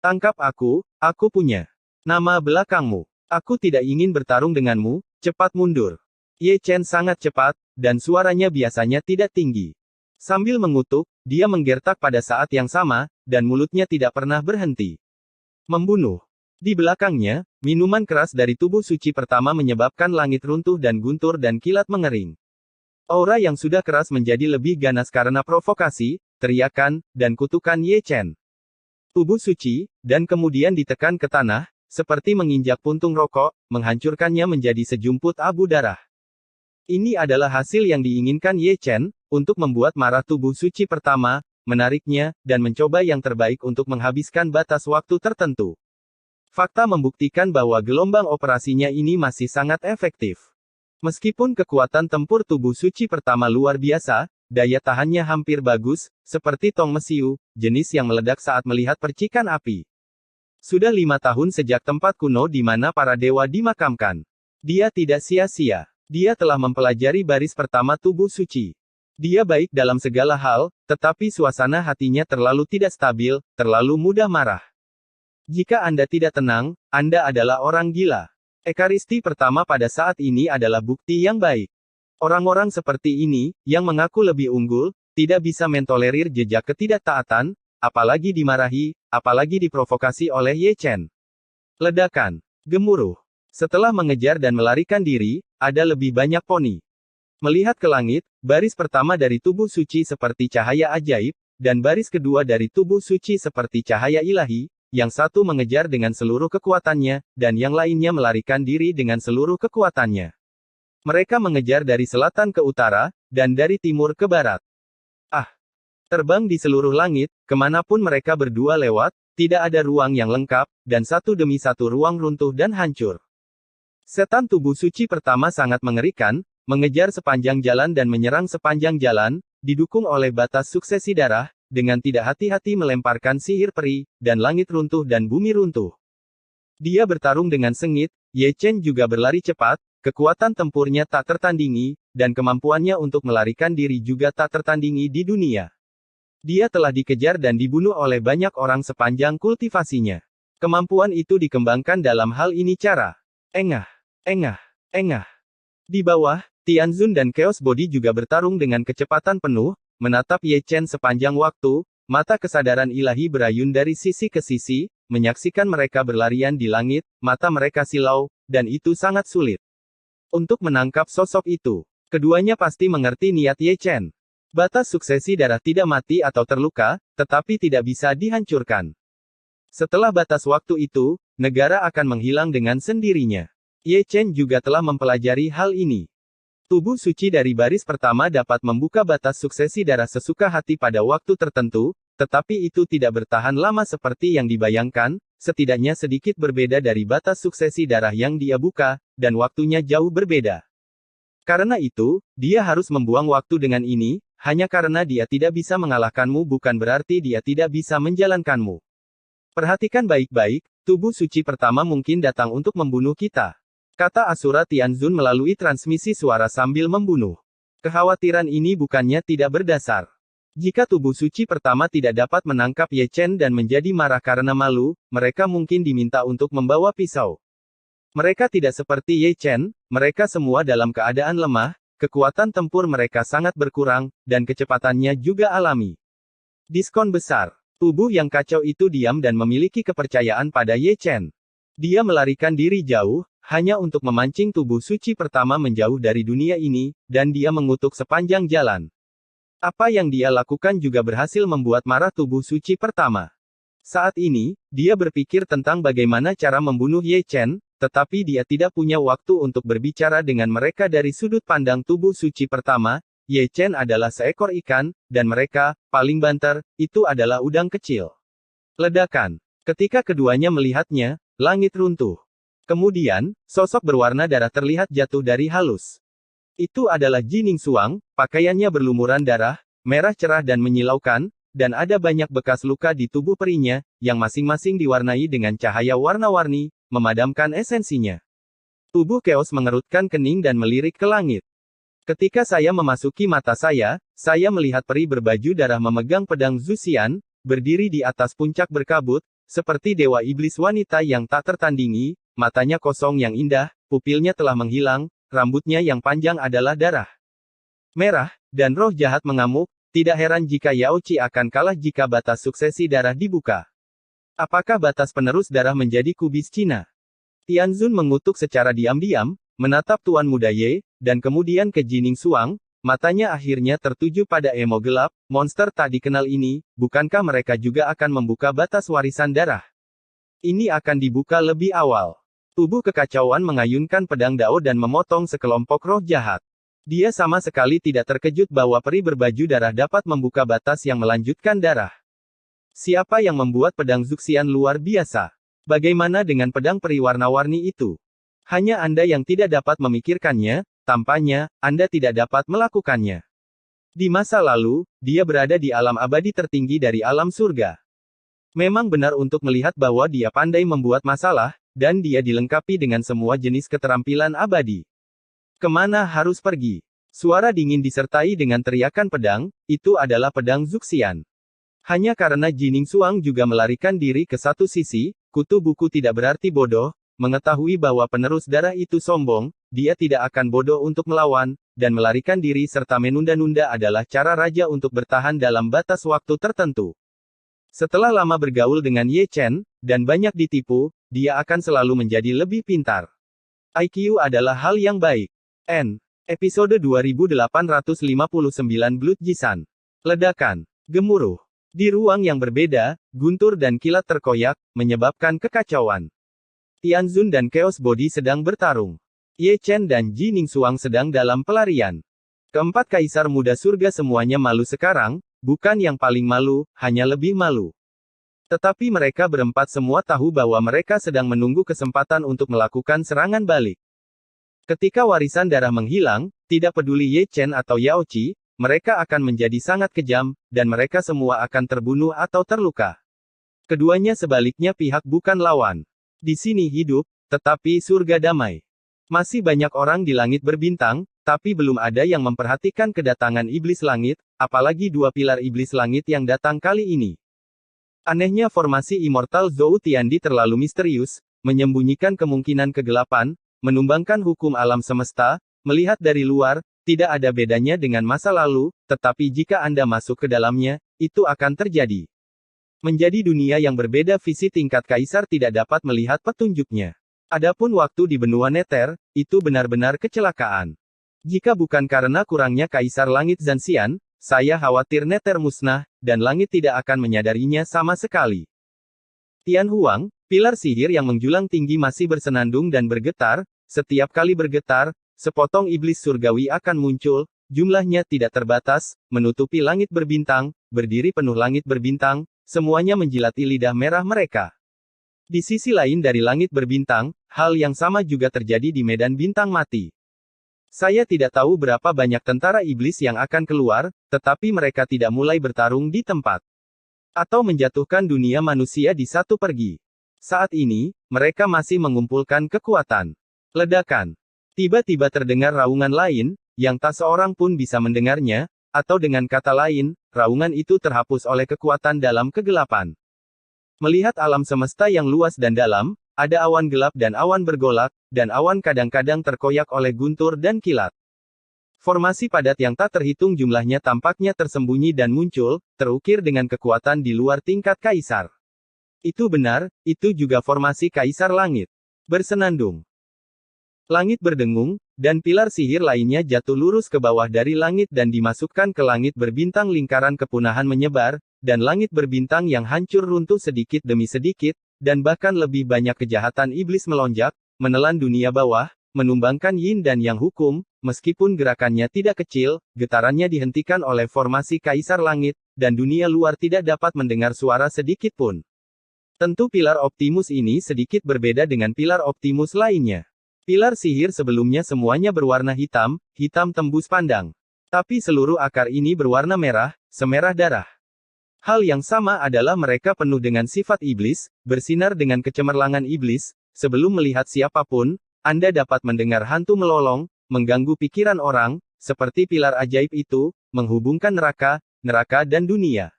Tangkap aku punya nama belakangmu. Aku tidak ingin bertarung denganmu, cepat mundur. Ye Chen sangat cepat, dan suaranya biasanya tidak tinggi. Sambil mengutuk, dia menggertak pada saat yang sama, dan mulutnya tidak pernah berhenti. Membunuh. Di belakangnya, minuman keras dari tubuh suci pertama menyebabkan langit runtuh dan guntur dan kilat mengering. Aura yang sudah keras menjadi lebih ganas karena provokasi, teriakan, dan kutukan Ye Chen. Tubuh suci, dan kemudian ditekan ke tanah, seperti menginjak puntung rokok, menghancurkannya menjadi sejumput abu darah. Ini adalah hasil yang diinginkan Ye Chen, untuk membuat marah tubuh suci pertama, menariknya, dan mencoba yang terbaik untuk menghabiskan batas waktu tertentu. Fakta membuktikan bahwa gelombang operasinya ini masih sangat efektif. Meskipun kekuatan tempur tubuh suci pertama luar biasa, daya tahannya hampir bagus, seperti tong mesiu, jenis yang meledak saat melihat percikan api. Sudah 5 tahun sejak tempat kuno di mana para dewa dimakamkan. Dia tidak sia-sia. Dia telah mempelajari baris pertama tubuh suci. Dia baik dalam segala hal, tetapi suasana hatinya terlalu tidak stabil, terlalu mudah marah. Jika Anda tidak tenang, Anda adalah orang gila. Ekaristi pertama pada saat ini adalah bukti yang baik. Orang-orang seperti ini, yang mengaku lebih unggul, tidak bisa mentolerir jejak ketidaktaatan, apalagi dimarahi, apalagi diprovokasi oleh Ye Chen. Ledakan. Gemuruh. Setelah mengejar dan melarikan diri, ada lebih banyak poni. Melihat ke langit, baris pertama dari tubuh suci seperti cahaya ajaib, dan baris kedua dari tubuh suci seperti cahaya ilahi, yang satu mengejar dengan seluruh kekuatannya, dan yang lainnya melarikan diri dengan seluruh kekuatannya. Mereka mengejar dari selatan ke utara, dan dari timur ke barat. Terbang di seluruh langit, kemanapun mereka berdua lewat, tidak ada ruang yang lengkap, dan satu demi satu ruang runtuh dan hancur. Setan tubuh suci pertama sangat mengerikan, mengejar sepanjang jalan dan menyerang sepanjang jalan, didukung oleh batas suksesi darah, dengan tidak hati-hati melemparkan sihir peri, dan langit runtuh dan bumi runtuh. Dia bertarung dengan sengit, Ye Chen juga berlari cepat, kekuatan tempurnya tak tertandingi, dan kemampuannya untuk melarikan diri juga tak tertandingi di dunia. Dia telah dikejar dan dibunuh oleh banyak orang sepanjang kultivasinya. Kemampuan itu dikembangkan dalam hal ini cara. Engah. Di bawah, Tianzun dan Chaos Body juga bertarung dengan kecepatan penuh, menatap Ye Chen sepanjang waktu, mata kesadaran ilahi berayun dari sisi ke sisi, menyaksikan mereka berlarian di langit, mata mereka silau, dan itu sangat sulit. Untuk menangkap sosok itu, keduanya pasti mengerti niat Ye Chen. Batas suksesi darah tidak mati atau terluka, tetapi tidak bisa dihancurkan. Setelah batas waktu itu, negara akan menghilang dengan sendirinya. Ye Chen juga telah mempelajari hal ini. Tubuh suci dari baris pertama dapat membuka batas suksesi darah sesuka hati pada waktu tertentu, tetapi itu tidak bertahan lama seperti yang dibayangkan, setidaknya sedikit berbeda dari batas suksesi darah yang dia buka, dan waktunya jauh berbeda. Karena itu, dia harus membuang waktu dengan ini, hanya karena dia tidak bisa mengalahkanmu bukan berarti dia tidak bisa menjalankanmu. Perhatikan baik-baik, tubuh suci pertama mungkin datang untuk membunuh kita. Kata Asura Tianzun melalui transmisi suara sambil membunuh. Kekhawatiran ini bukannya tidak berdasar. Jika tubuh suci pertama tidak dapat menangkap Ye Chen dan menjadi marah karena malu, mereka mungkin diminta untuk membawa pisau. Mereka tidak seperti Ye Chen, mereka semua dalam keadaan lemah, kekuatan tempur mereka sangat berkurang, dan kecepatannya juga alami. Diskon besar. Tubuh yang kacau itu diam dan memiliki kepercayaan pada Ye Chen. Dia melarikan diri jauh, hanya untuk memancing tubuh suci pertama menjauh dari dunia ini, dan dia mengutuk sepanjang jalan. Apa yang dia lakukan juga berhasil membuat marah tubuh suci pertama. Saat ini, dia berpikir tentang bagaimana cara membunuh Ye Chen, tetapi dia tidak punya waktu untuk berbicara dengan mereka dari sudut pandang tubuh suci pertama. Ye Chen adalah seekor ikan, dan mereka, paling banter, itu adalah udang kecil. Ledakan. Ketika keduanya melihatnya, langit runtuh. Kemudian, sosok berwarna darah terlihat jatuh dari halus. Itu adalah Jining Suang, pakaiannya berlumuran darah, merah cerah dan menyilaukan, dan ada banyak bekas luka di tubuh perinya, yang masing-masing diwarnai dengan cahaya warna-warni, memadamkan esensinya. Tubuh Chaos mengerutkan kening dan melirik ke langit. Ketika saya memasuki mata saya melihat peri berbaju darah memegang pedang Zuxian, berdiri di atas puncak berkabut, seperti dewa iblis wanita yang tak tertandingi. Matanya kosong yang indah, pupilnya telah menghilang, rambutnya yang panjang adalah darah merah, dan roh jahat mengamuk. Tidak heran jika Yao Qi akan kalah jika batas suksesi darah dibuka. Apakah batas penerus darah menjadi kubis Cina? Tianzun mengutuk secara diam-diam, menatap Tuan Muda Ye, dan kemudian ke Jining Suang, matanya akhirnya tertuju pada emo gelap, monster tak dikenal ini, bukankah mereka juga akan membuka batas warisan darah? Ini akan dibuka lebih awal. Tubuh kekacauan mengayunkan pedang Dao dan memotong sekelompok roh jahat. Dia sama sekali tidak terkejut bahwa peri berbaju darah dapat membuka batas yang melanjutkan darah. Siapa yang membuat pedang Zuxian luar biasa? Bagaimana dengan pedang peri warna-warni itu? Hanya Anda yang tidak dapat memikirkannya, tampaknya, Anda tidak dapat melakukannya. Di masa lalu, dia berada di alam abadi tertinggi dari alam surga. Memang benar untuk melihat bahwa dia pandai membuat masalah, dan dia dilengkapi dengan semua jenis keterampilan abadi. Kemana harus pergi? Suara dingin disertai dengan teriakan pedang, itu adalah pedang Zuxian. Hanya karena Jining Suang juga melarikan diri ke satu sisi, kutu buku tidak berarti bodoh, mengetahui bahwa penerus darah itu sombong, dia tidak akan bodoh untuk melawan, dan melarikan diri serta menunda-nunda adalah cara raja untuk bertahan dalam batas waktu tertentu. Setelah lama bergaul dengan Ye Chen, dan banyak ditipu, dia akan selalu menjadi lebih pintar. IQ adalah hal yang baik. Episode 2859 Blood Jisan. Ledakan. Gemuruh. Di ruang yang berbeda, guntur dan kilat terkoyak, menyebabkan kekacauan. Tianzun dan Chaos Body sedang bertarung. Ye Chen dan Jining Suang sedang dalam pelarian. Keempat kaisar muda surga semuanya malu sekarang, bukan yang paling malu, hanya lebih malu. Tetapi mereka berempat semua tahu bahwa mereka sedang menunggu kesempatan untuk melakukan serangan balik. Ketika warisan darah menghilang, tidak peduli Ye Chen atau Yao Qi, mereka akan menjadi sangat kejam, dan mereka semua akan terbunuh atau terluka. Keduanya sebaliknya pihak bukan lawan. Di sini hidup, tetapi surga damai. Masih banyak orang di langit berbintang, tapi belum ada yang memperhatikan kedatangan iblis langit, apalagi dua pilar iblis langit yang datang kali ini. Anehnya formasi Immortal Zhou Tiandi terlalu misterius, menyembunyikan kemungkinan kegelapan, menumbangkan hukum alam semesta, melihat dari luar, tidak ada bedanya dengan masa lalu, tetapi jika Anda masuk ke dalamnya, itu akan terjadi. Menjadi dunia yang berbeda visi tingkat kaisar tidak dapat melihat petunjuknya. Adapun waktu di benua Nether, itu benar-benar kecelakaan. Jika bukan karena kurangnya kaisar langit Zanxian, saya khawatir Nether musnah, dan langit tidak akan menyadarinya sama sekali. Tian Huang, pilar sihir yang menjulang tinggi masih bersenandung dan bergetar, setiap kali bergetar, sepotong iblis surgawi akan muncul, jumlahnya tidak terbatas, menutupi langit berbintang, berdiri penuh langit berbintang, semuanya menjilati lidah merah mereka. Di sisi lain dari langit berbintang, hal yang sama juga terjadi di medan bintang mati. Saya tidak tahu berapa banyak tentara iblis yang akan keluar, tetapi mereka tidak mulai bertarung di tempat. Atau menjatuhkan dunia manusia di satu pergi. Saat ini, mereka masih mengumpulkan kekuatan. Ledakan. Tiba-tiba terdengar raungan lain, yang tak seorang pun bisa mendengarnya, atau dengan kata lain, raungan itu terhapus oleh kekuatan dalam kegelapan. Melihat alam semesta yang luas dan dalam, ada awan gelap dan awan bergolak, dan awan kadang-kadang terkoyak oleh guntur dan kilat. Formasi padat yang tak terhitung jumlahnya tampaknya tersembunyi dan muncul, terukir dengan kekuatan di luar tingkat kaisar. Itu benar, itu juga formasi kaisar langit. Bersenandung. Langit berdengung, dan pilar sihir lainnya jatuh lurus ke bawah dari langit dan dimasukkan ke langit berbintang. Lingkaran kepunahan menyebar, dan langit berbintang yang hancur runtuh sedikit demi sedikit, dan bahkan lebih banyak kejahatan iblis melonjak, menelan dunia bawah, menumbangkan yin dan yang hukum, meskipun gerakannya tidak kecil, getarannya dihentikan oleh formasi kaisar langit, dan dunia luar tidak dapat mendengar suara sedikit pun. Tentu pilar Optimus ini sedikit berbeda dengan pilar Optimus lainnya. Pilar sihir sebelumnya semuanya berwarna hitam, hitam tembus pandang. Tapi seluruh akar ini berwarna merah, semerah darah. Hal yang sama adalah mereka penuh dengan sifat iblis, bersinar dengan kecemerlangan iblis. Sebelum melihat siapapun, Anda dapat mendengar hantu melolong, mengganggu pikiran orang, seperti pilar ajaib itu, menghubungkan neraka, neraka dan dunia.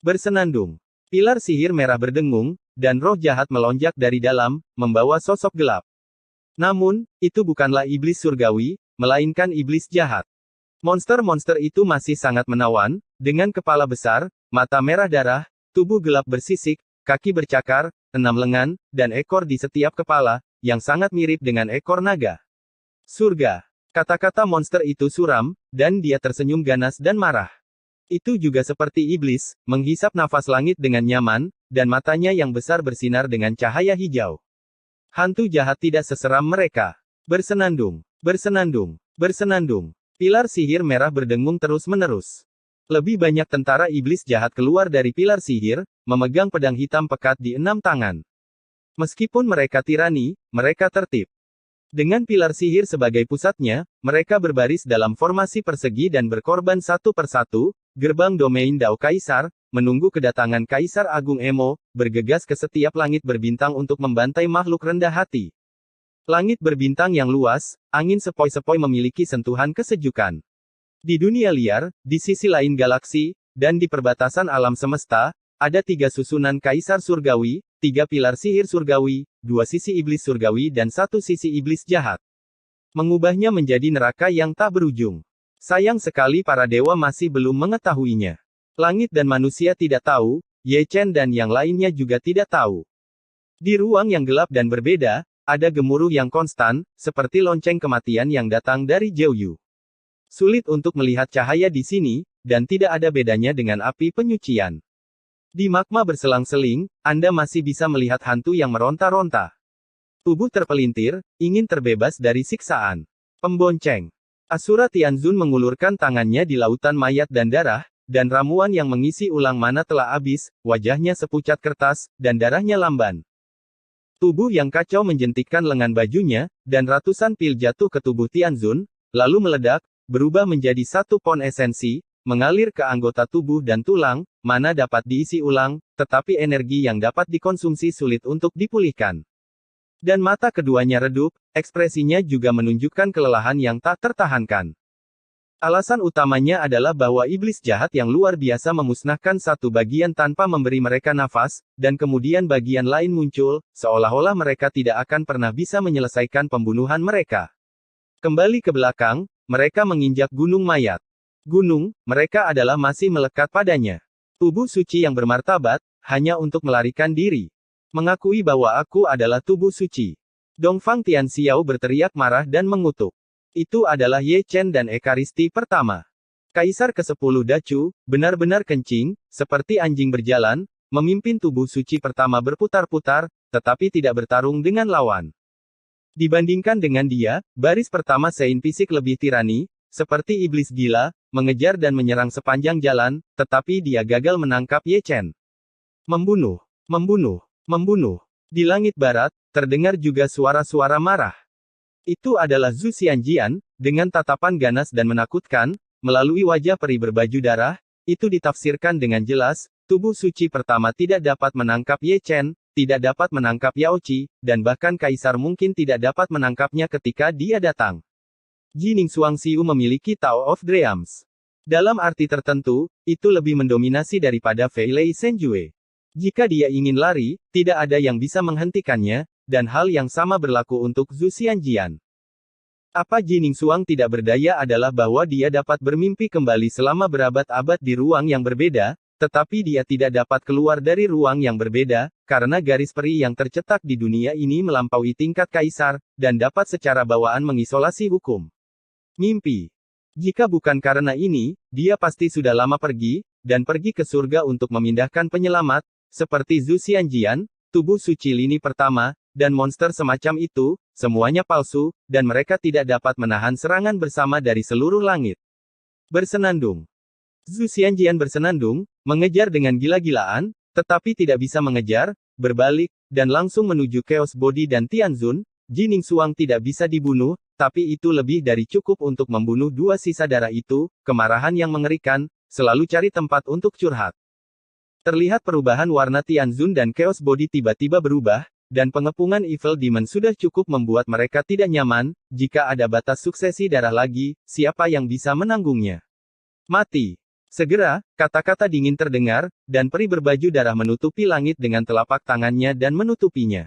Bersenandung. Pilar sihir merah berdengung, dan roh jahat melonjak dari dalam, membawa sosok gelap. Namun, itu bukanlah iblis surgawi, melainkan iblis jahat. Monster-monster itu masih sangat menawan, dengan kepala besar, mata merah darah, tubuh gelap bersisik, kaki bercakar, 6 lengan, dan ekor di setiap kepala, yang sangat mirip dengan ekor naga. Surga. Kata-kata monster itu suram, dan dia tersenyum ganas dan marah. Itu juga seperti iblis, menghisap nafas langit dengan nyaman, dan matanya yang besar bersinar dengan cahaya hijau. Hantu jahat tidak seseram mereka. Bersenandung, bersenandung, bersenandung. Pilar sihir merah berdengung terus-menerus. Lebih banyak tentara iblis jahat keluar dari pilar sihir, memegang pedang hitam pekat di 6 tangan. Meskipun mereka tirani, mereka tertib. Dengan pilar sihir sebagai pusatnya, mereka berbaris dalam formasi persegi dan berkorban satu persatu, gerbang domain Dao Kaisar, menunggu kedatangan Kaisar Agung Emo, bergegas ke setiap langit berbintang untuk membantai makhluk rendah hati. Langit berbintang yang luas, angin sepoi-sepoi memiliki sentuhan kesejukan. Di dunia liar, di sisi lain galaksi, dan di perbatasan alam semesta, ada 3 susunan Kaisar Surgawi, 3 pilar sihir surgawi, 2 sisi iblis surgawi dan 1 sisi iblis jahat. Mengubahnya menjadi neraka yang tak berujung. Sayang sekali para dewa masih belum mengetahuinya. Langit dan manusia tidak tahu, Ye Chen dan yang lainnya juga tidak tahu. Di ruang yang gelap dan berbeda, ada gemuruh yang konstan, seperti lonceng kematian yang datang dari Jiuyu. Sulit untuk melihat cahaya di sini, dan tidak ada bedanya dengan api penyucian. Di magma berselang-seling, Anda masih bisa melihat hantu yang meronta-ronta. Tubuh terpelintir, ingin terbebas dari siksaan. Pembonceng. Asura Tianzun mengulurkan tangannya di lautan mayat dan darah, dan ramuan yang mengisi ulang mana telah habis, wajahnya sepucat kertas, dan darahnya lamban. Tubuh yang kacau menjentikkan lengan bajunya, dan ratusan pil jatuh ke tubuh Tianzun, lalu meledak, berubah menjadi 1 pon esensi, mengalir ke anggota tubuh dan tulang, mana dapat diisi ulang, tetapi energi yang dapat dikonsumsi sulit untuk dipulihkan. Dan mata keduanya redup, ekspresinya juga menunjukkan kelelahan yang tak tertahankan. Alasan utamanya adalah bahwa iblis jahat yang luar biasa memusnahkan satu bagian tanpa memberi mereka nafas, dan kemudian bagian lain muncul, seolah-olah mereka tidak akan pernah bisa menyelesaikan pembunuhan mereka. Kembali ke belakang, mereka menginjak gunung mayat. Gunung, mereka adalah masih melekat padanya. Tubuh suci yang bermartabat, hanya untuk melarikan diri. Mengakui bahwa aku adalah tubuh suci. Dongfang Tianxiao berteriak marah dan mengutuk. Itu adalah Ye Chen dan Ekaristi pertama. Kaisar ke-10 Dacu, benar-benar kencing, seperti anjing berjalan, memimpin tubuh suci pertama berputar-putar, tetapi tidak bertarung dengan lawan. Dibandingkan dengan dia, baris pertama Sein fisik lebih tirani, seperti iblis gila, mengejar dan menyerang sepanjang jalan, tetapi dia gagal menangkap Ye Chen. Membunuh, membunuh, membunuh. Di langit barat, terdengar juga suara-suara marah. Itu adalah Zhu Xianjian, dengan tatapan ganas dan menakutkan, melalui wajah peri berbaju darah, itu ditafsirkan dengan jelas, tubuh suci pertama tidak dapat menangkap Ye Chen, tidak dapat menangkap Yao Qi, dan bahkan Kaisar mungkin tidak dapat menangkapnya ketika dia datang. Jining Xuangxiu memiliki Tao of Dreams. Dalam arti tertentu, itu lebih mendominasi daripada Fei Lei Shenjue. Jika dia ingin lari, tidak ada yang bisa menghentikannya, dan hal yang sama berlaku untuk Zhu Xianjian. Apa Jining Xuang tidak berdaya adalah bahwa dia dapat bermimpi kembali selama berabad-abad di ruang yang berbeda, tetapi dia tidak dapat keluar dari ruang yang berbeda, karena garis peri yang tercetak di dunia ini melampaui tingkat kaisar, dan dapat secara bawaan mengisolasi hukum. Mimpi. Jika bukan karena ini, dia pasti sudah lama pergi, dan pergi ke surga untuk memindahkan penyelamat, seperti Zhu Xianjian, tubuh suci lini pertama, dan monster semacam itu, semuanya palsu, dan mereka tidak dapat menahan serangan bersama dari seluruh langit. Bersenandung. Zhu Xianjian bersenandung, mengejar dengan gila-gilaan, tetapi tidak bisa mengejar, berbalik, dan langsung menuju Chaos Body dan Tianzun. Jining Xuang tidak bisa dibunuh, tapi itu lebih dari cukup untuk membunuh dua sisa darah itu. Kemarahan yang mengerikan, selalu cari tempat untuk curhat. Terlihat perubahan warna Tianzun dan Chaos Body tiba-tiba berubah, dan pengepungan Evil Demon sudah cukup membuat mereka tidak nyaman. Jika ada batas suksesi darah lagi, siapa yang bisa menanggungnya? Mati. Segera, kata-kata dingin terdengar, dan peri berbaju darah menutupi langit dengan telapak tangannya dan menutupinya.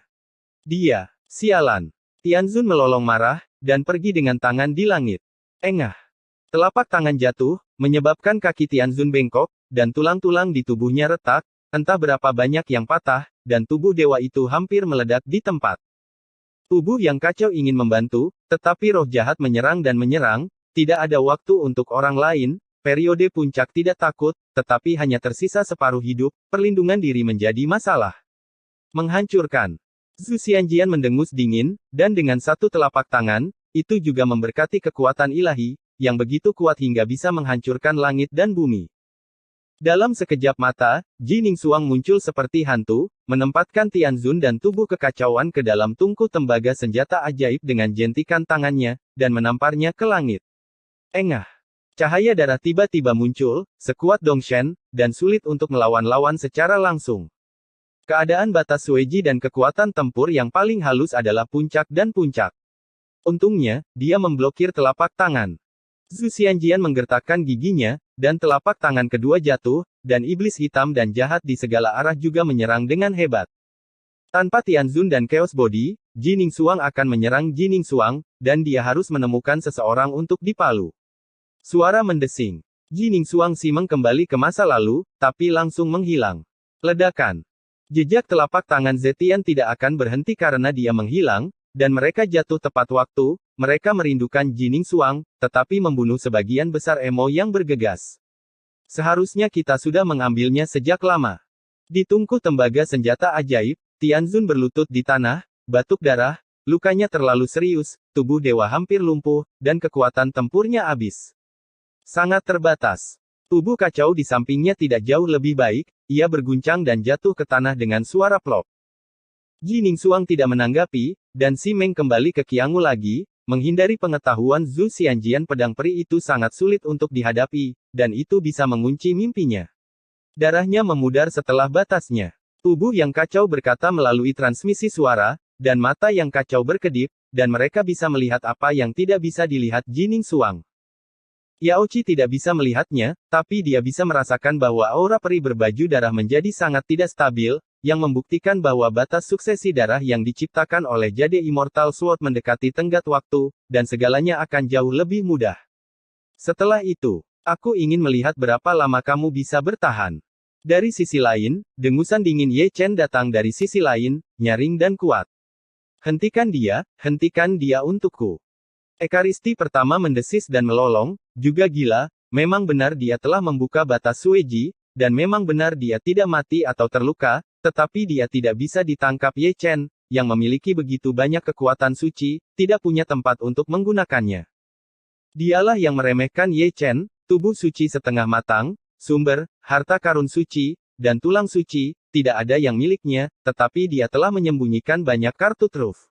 Dia, sialan. Tianzun melolong marah, dan pergi dengan tangan di langit. Engah. Telapak tangan jatuh, menyebabkan kaki Tianzun bengkok, dan tulang-tulang di tubuhnya retak, entah berapa banyak yang patah, dan tubuh dewa itu hampir meledak di tempat. Tubuh yang kacau ingin membantu, tetapi roh jahat menyerang dan menyerang, tidak ada waktu untuk orang lain, periode puncak tidak takut, tetapi hanya tersisa separuh hidup, perlindungan diri menjadi masalah. Menghancurkan. Zhu Xianjian mendengus dingin, dan dengan satu telapak tangan, itu juga memberkati kekuatan ilahi, yang begitu kuat hingga bisa menghancurkan langit dan bumi. Dalam sekejap mata, Jining Xuang muncul seperti hantu, menempatkan Tianzun dan tubuh kekacauan ke dalam tungku tembaga senjata ajaib dengan jentikan tangannya, dan menamparnya ke langit. Engah. Cahaya darah tiba-tiba muncul, sekuat Dongshen, dan sulit untuk melawan lawan secara langsung. Keadaan batas Sueji dan kekuatan tempur yang paling halus adalah puncak dan puncak. Untungnya, dia memblokir telapak tangan. Zhu Xianjian menggertakkan giginya, dan telapak tangan kedua jatuh, dan iblis hitam dan jahat di segala arah juga menyerang dengan hebat. Tanpa Tianzun dan Chaos Body, Jining Xuang akan menyerang Jining Xuang, dan dia harus menemukan seseorang untuk dipalu. Suara mendesing. Jining Xuang Simeng kembali ke masa lalu, tapi langsung menghilang. Ledakan. Jejak telapak tangan Zetian tidak akan berhenti karena dia menghilang, dan mereka jatuh tepat waktu. Mereka merindukan Jining Xuang, tetapi membunuh sebagian besar emo yang bergegas. Seharusnya kita sudah mengambilnya sejak lama. Di tungku tembaga senjata ajaib, Tianzun berlutut di tanah, batuk darah, lukanya terlalu serius, tubuh dewa hampir lumpuh, dan kekuatan tempurnya habis. Sangat terbatas. Tubuh kacau di sampingnya tidak jauh lebih baik, ia berguncang dan jatuh ke tanah dengan suara plop. Jining Xuang tidak menanggapi, dan Si Meng kembali ke Qianghu lagi. Menghindari pengetahuan Zhu Xianjian pedang peri itu sangat sulit untuk dihadapi, dan itu bisa mengunci mimpinya. Darahnya memudar setelah batasnya. Tubuh yang kacau berkata melalui transmisi suara, dan mata yang kacau berkedip, dan mereka bisa melihat apa yang tidak bisa dilihat Jining Xuang. Yao Qi tidak bisa melihatnya, tapi dia bisa merasakan bahwa aura peri berbaju darah menjadi sangat tidak stabil, yang membuktikan bahwa batas suksesi darah yang diciptakan oleh Jade Immortal Sword mendekati tenggat waktu, dan segalanya akan jauh lebih mudah. Setelah itu, aku ingin melihat berapa lama kamu bisa bertahan. Dari sisi lain, dengusan dingin Ye Chen datang dari sisi lain, nyaring dan kuat. Hentikan dia untukku. Ekaristi pertama mendesis dan melolong, juga gila, memang benar dia telah membuka batas Sueji, dan memang benar dia tidak mati atau terluka, tetapi dia tidak bisa ditangkap Ye Chen, yang memiliki begitu banyak kekuatan suci, tidak punya tempat untuk menggunakannya. Dialah yang meremehkan Ye Chen, tubuh suci setengah matang, sumber, harta karun suci, dan tulang suci, tidak ada yang miliknya, tetapi dia telah menyembunyikan banyak kartu truf.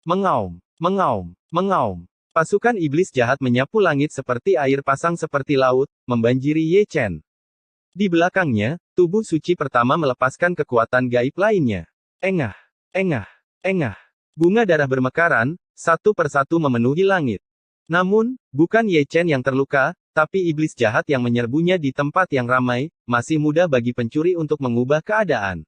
Mengaum, mengaum, mengaum. Pasukan iblis jahat menyapu langit seperti air pasang seperti laut, membanjiri Ye Chen. Di belakangnya, tubuh suci pertama melepaskan kekuatan gaib lainnya. Engah, engah, engah. Bunga darah bermekaran, satu persatu memenuhi langit. Namun, bukan Ye Chen yang terluka, tapi iblis jahat yang menyerbunya di tempat yang ramai, masih mudah bagi pencuri untuk mengubah keadaan.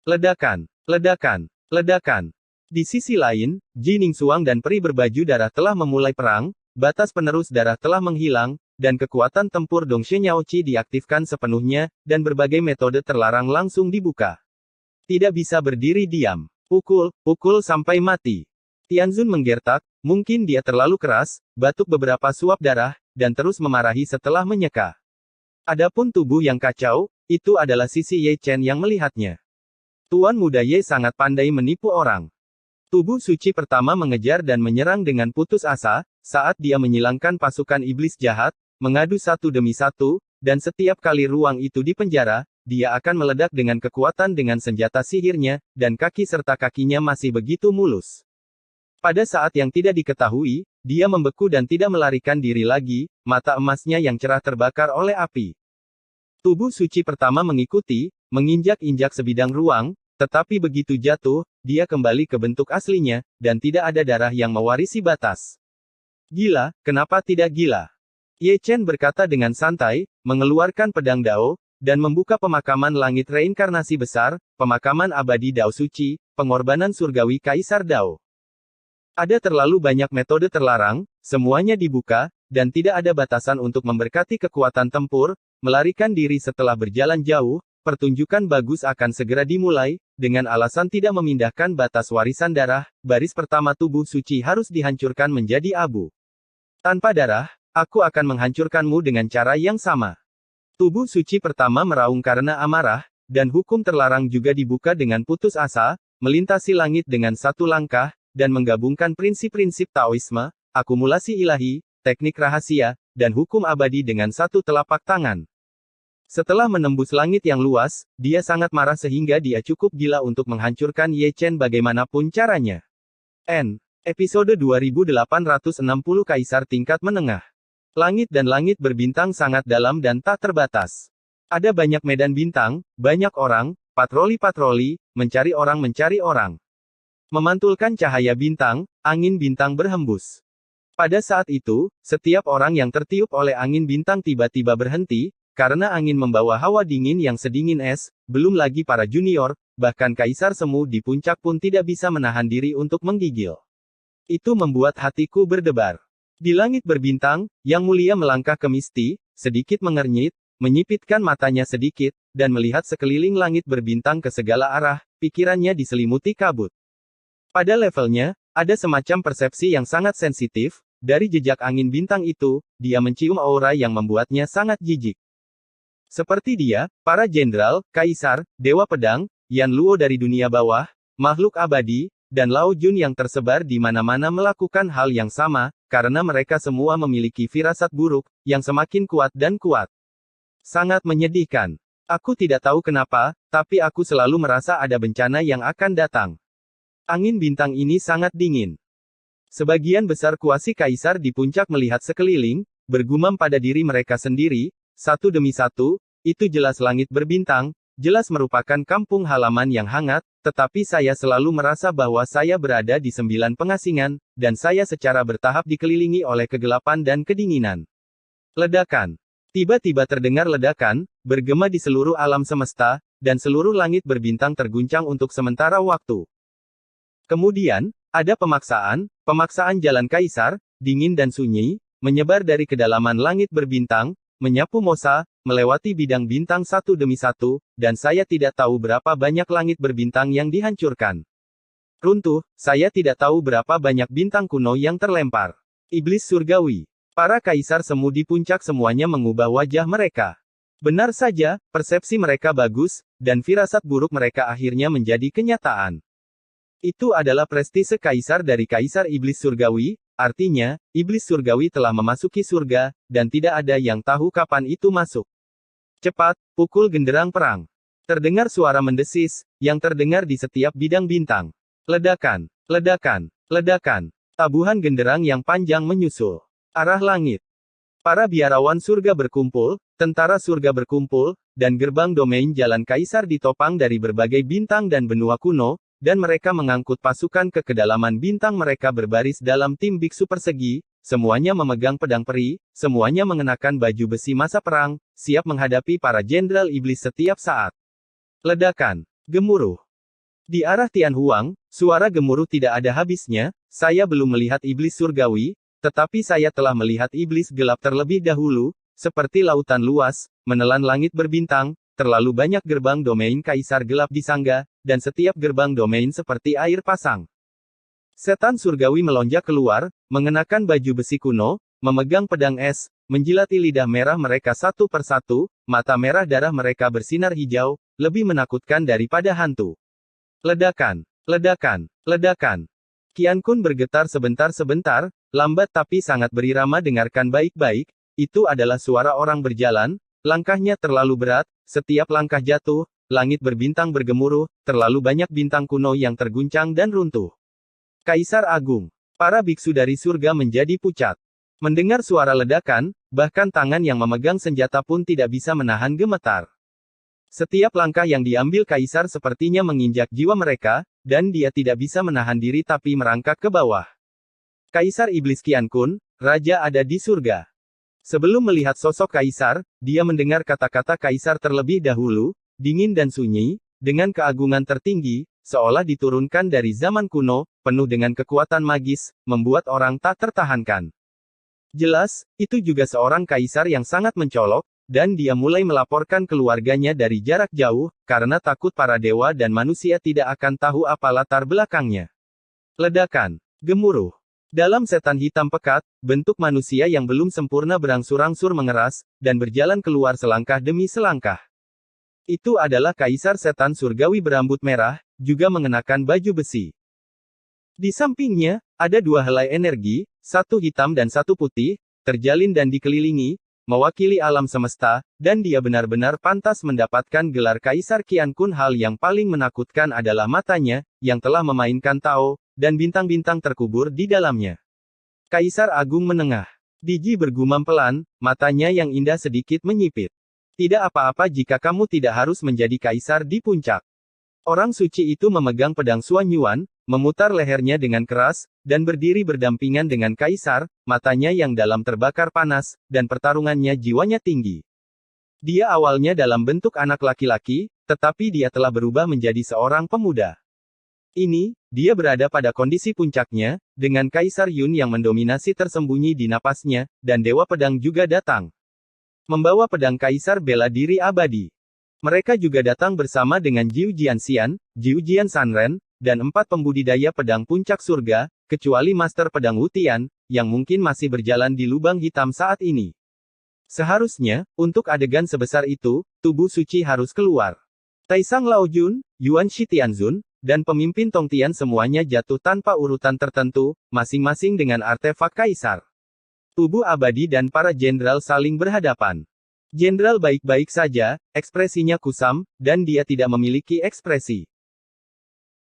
Ledakan, ledakan, ledakan. Di sisi lain, Ji Ningsuang dan peri berbaju darah telah memulai perang, batas penerus darah telah menghilang, dan kekuatan tempur Dongshe Niaoqi diaktifkan sepenuhnya, dan berbagai metode terlarang langsung dibuka. Tidak bisa berdiri diam. Pukul, pukul sampai mati. Tianzun menggertak, mungkin dia terlalu keras, batuk beberapa suap darah, dan terus memarahi setelah menyeka. Adapun tubuh yang kacau, itu adalah sisi Ye Chen yang melihatnya. Tuan muda Ye sangat pandai menipu orang. Tubuh suci pertama mengejar dan menyerang dengan putus asa, saat dia menyilangkan pasukan iblis jahat, mengadu satu demi satu, dan setiap kali ruang itu dipenjara, dia akan meledak dengan kekuatan dengan senjata sihirnya, dan kaki serta kakinya masih begitu mulus. Pada saat yang tidak diketahui, dia membeku dan tidak melarikan diri lagi, mata emasnya yang cerah terbakar oleh api. Tubuh suci pertama mengikuti, menginjak-injak sebidang ruang, tetapi begitu jatuh, dia kembali ke bentuk aslinya, dan tidak ada darah yang mewarisi batas. Gila, kenapa tidak gila? Ye Chen berkata dengan santai, mengeluarkan pedang Dao, dan membuka pemakaman langit reinkarnasi besar, pemakaman abadi Dao suci, pengorbanan surgawi Kaisar Dao. Ada terlalu banyak metode terlarang, semuanya dibuka, dan tidak ada batasan untuk memberkati kekuatan tempur, melarikan diri setelah berjalan jauh, pertunjukan bagus akan segera dimulai, dengan alasan tidak memindahkan batas warisan darah, baris pertama tubuh suci harus dihancurkan menjadi abu. Tanpa darah, aku akan menghancurkanmu dengan cara yang sama. Tubuh suci pertama meraung karena amarah, dan hukum terlarang juga dibuka dengan putus asa, melintasi langit dengan satu langkah, dan menggabungkan prinsip-prinsip Taoisme, akumulasi ilahi, teknik rahasia, dan hukum abadi dengan satu telapak tangan. Setelah menembus langit yang luas, dia sangat marah sehingga dia cukup gila untuk menghancurkan Ye Chen bagaimanapun caranya. Episode 2860 Kaisar Tingkat Menengah. Langit dan langit berbintang sangat dalam dan tak terbatas. Ada banyak medan bintang, banyak orang, patroli-patroli, mencari orang. Memantulkan cahaya bintang, angin bintang berhembus. Pada saat itu, setiap orang yang tertiup oleh angin bintang tiba-tiba berhenti, karena angin membawa hawa dingin yang sedingin es, belum lagi para junior, bahkan Kaisar Semu di puncak pun tidak bisa menahan diri untuk menggigil. Itu membuat hatiku berdebar. Di langit berbintang, Yang Mulia melangkah ke Misty, sedikit mengernyit, menyipitkan matanya sedikit, dan melihat sekeliling langit berbintang ke segala arah, pikirannya diselimuti kabut. Pada levelnya, ada semacam persepsi yang sangat sensitif, dari jejak angin bintang itu, dia mencium aura yang membuatnya sangat jijik. Seperti dia, para jenderal, kaisar, dewa pedang, Yan Luo dari dunia bawah, makhluk abadi, dan Lao Jun yang tersebar di mana-mana melakukan hal yang sama, karena mereka semua memiliki firasat buruk, yang semakin kuat dan kuat. Sangat menyedihkan. Aku tidak tahu kenapa, tapi aku selalu merasa ada bencana yang akan datang. Angin bintang ini sangat dingin. Sebagian besar kuasi kaisar di puncak melihat sekeliling, bergumam pada diri mereka sendiri, satu demi satu, itu jelas langit berbintang, jelas merupakan kampung halaman yang hangat, tetapi saya selalu merasa bahwa saya berada di 9 pengasingan, dan saya secara bertahap dikelilingi oleh kegelapan dan kedinginan. Ledakan. Tiba-tiba terdengar ledakan, bergema di seluruh alam semesta, dan seluruh langit berbintang terguncang untuk sementara waktu. Kemudian, ada pemaksaan jalan kaisar, dingin dan sunyi, menyebar dari kedalaman langit berbintang, menyapu Mosa, melewati bidang bintang satu demi satu, dan saya tidak tahu berapa banyak langit berbintang yang dihancurkan. Runtuh, saya tidak tahu berapa banyak bintang kuno yang terlempar. Iblis surgawi. Para kaisar semu di puncak semuanya mengubah wajah mereka. Benar saja, persepsi mereka bagus, dan firasat buruk mereka akhirnya menjadi kenyataan. Itu adalah prestise kaisar dari kaisar iblis surgawi, artinya, iblis surgawi telah memasuki surga, dan tidak ada yang tahu kapan itu masuk. Cepat, pukul genderang perang. Terdengar suara mendesis, yang terdengar di setiap bidang bintang. Ledakan, ledakan, ledakan. Tabuhan genderang yang panjang menyusul. Arah langit. Para biarawan surga berkumpul, tentara surga berkumpul, dan gerbang domain jalan kaisar ditopang dari berbagai bintang dan benua kuno, dan mereka mengangkut pasukan ke kedalaman bintang. Mereka berbaris dalam tim biksu persegi, semuanya memegang pedang peri, semuanya mengenakan baju besi masa perang, siap menghadapi para jenderal iblis setiap saat. Ledakan. Gemuruh. Di arah Tianhuang, suara gemuruh tidak ada habisnya. Saya belum melihat iblis surgawi, tetapi saya telah melihat iblis gelap terlebih dahulu, seperti lautan luas, menelan langit berbintang, terlalu banyak gerbang domain kaisar gelap disangga, dan setiap gerbang domain seperti air pasang. Setan surgawi melonjak keluar, mengenakan baju besi kuno, memegang pedang es, menjilati lidah merah mereka satu persatu, mata merah darah mereka bersinar hijau, lebih menakutkan daripada hantu. Ledakan, ledakan, ledakan. Qian Kun bergetar sebentar-sebentar, lambat tapi sangat berirama. Dengarkan baik-baik, itu adalah suara orang berjalan, langkahnya terlalu berat, setiap langkah jatuh, langit berbintang bergemuruh, terlalu banyak bintang kuno yang terguncang dan runtuh. Kaisar Agung. Para biksu dari surga menjadi pucat. Mendengar suara ledakan, bahkan tangan yang memegang senjata pun tidak bisa menahan gemetar. Setiap langkah yang diambil kaisar sepertinya menginjak jiwa mereka, dan dia tidak bisa menahan diri tapi merangkak ke bawah. Kaisar Iblis Qian Kun, Raja ada di surga. Sebelum melihat sosok kaisar, dia mendengar kata-kata kaisar terlebih dahulu, dingin dan sunyi, dengan keagungan tertinggi, seolah diturunkan dari zaman kuno, penuh dengan kekuatan magis, membuat orang tak tertahankan. Jelas, itu juga seorang kaisar yang sangat mencolok, dan dia mulai melaporkan keluarganya dari jarak jauh, karena takut para dewa dan manusia tidak akan tahu apa latar belakangnya. Ledakan. Gemuruh. Dalam setan hitam pekat, bentuk manusia yang belum sempurna berangsur-angsur mengeras, dan berjalan keluar selangkah demi selangkah. Itu adalah kaisar setan surgawi berambut merah, juga mengenakan baju besi. Di sampingnya, ada dua helai energi, satu hitam dan satu putih, terjalin dan dikelilingi, mewakili alam semesta, dan dia benar-benar pantas mendapatkan gelar Kaisar Qian Kun. Hal yang paling menakutkan adalah matanya, yang telah memainkan Tao, dan bintang-bintang terkubur di dalamnya. Kaisar Agung menengah. Diji bergumam pelan, matanya yang indah sedikit menyipit. Tidak apa-apa jika kamu tidak harus menjadi kaisar di puncak. Orang suci itu memegang pedang Xuan Yuan, memutar lehernya dengan keras, dan berdiri berdampingan dengan kaisar, matanya yang dalam terbakar panas, dan pertarungannya jiwanya tinggi. Dia awalnya dalam bentuk anak laki-laki, tetapi dia telah berubah menjadi seorang pemuda. Ini, dia berada pada kondisi puncaknya, dengan Kaisar Yun yang mendominasi tersembunyi di napasnya, dan Dewa Pedang juga datang. Membawa pedang Kaisar bela diri abadi. Mereka juga datang bersama dengan Jiu Jianxian, Jiu Jian Sanren, dan 4 pembudidaya pedang puncak surga, kecuali Master Pedang Wutian, yang mungkin masih berjalan di lubang hitam saat ini. Seharusnya, untuk adegan sebesar itu, tubuh suci harus keluar. Taisang Laojun, Yuan Shitianzun, dan pemimpin Tongtian semuanya jatuh tanpa urutan tertentu, masing-masing dengan artefak kaisar. Tubuh abadi dan para jenderal saling berhadapan. Jenderal baik-baik saja, ekspresinya kusam, dan dia tidak memiliki ekspresi.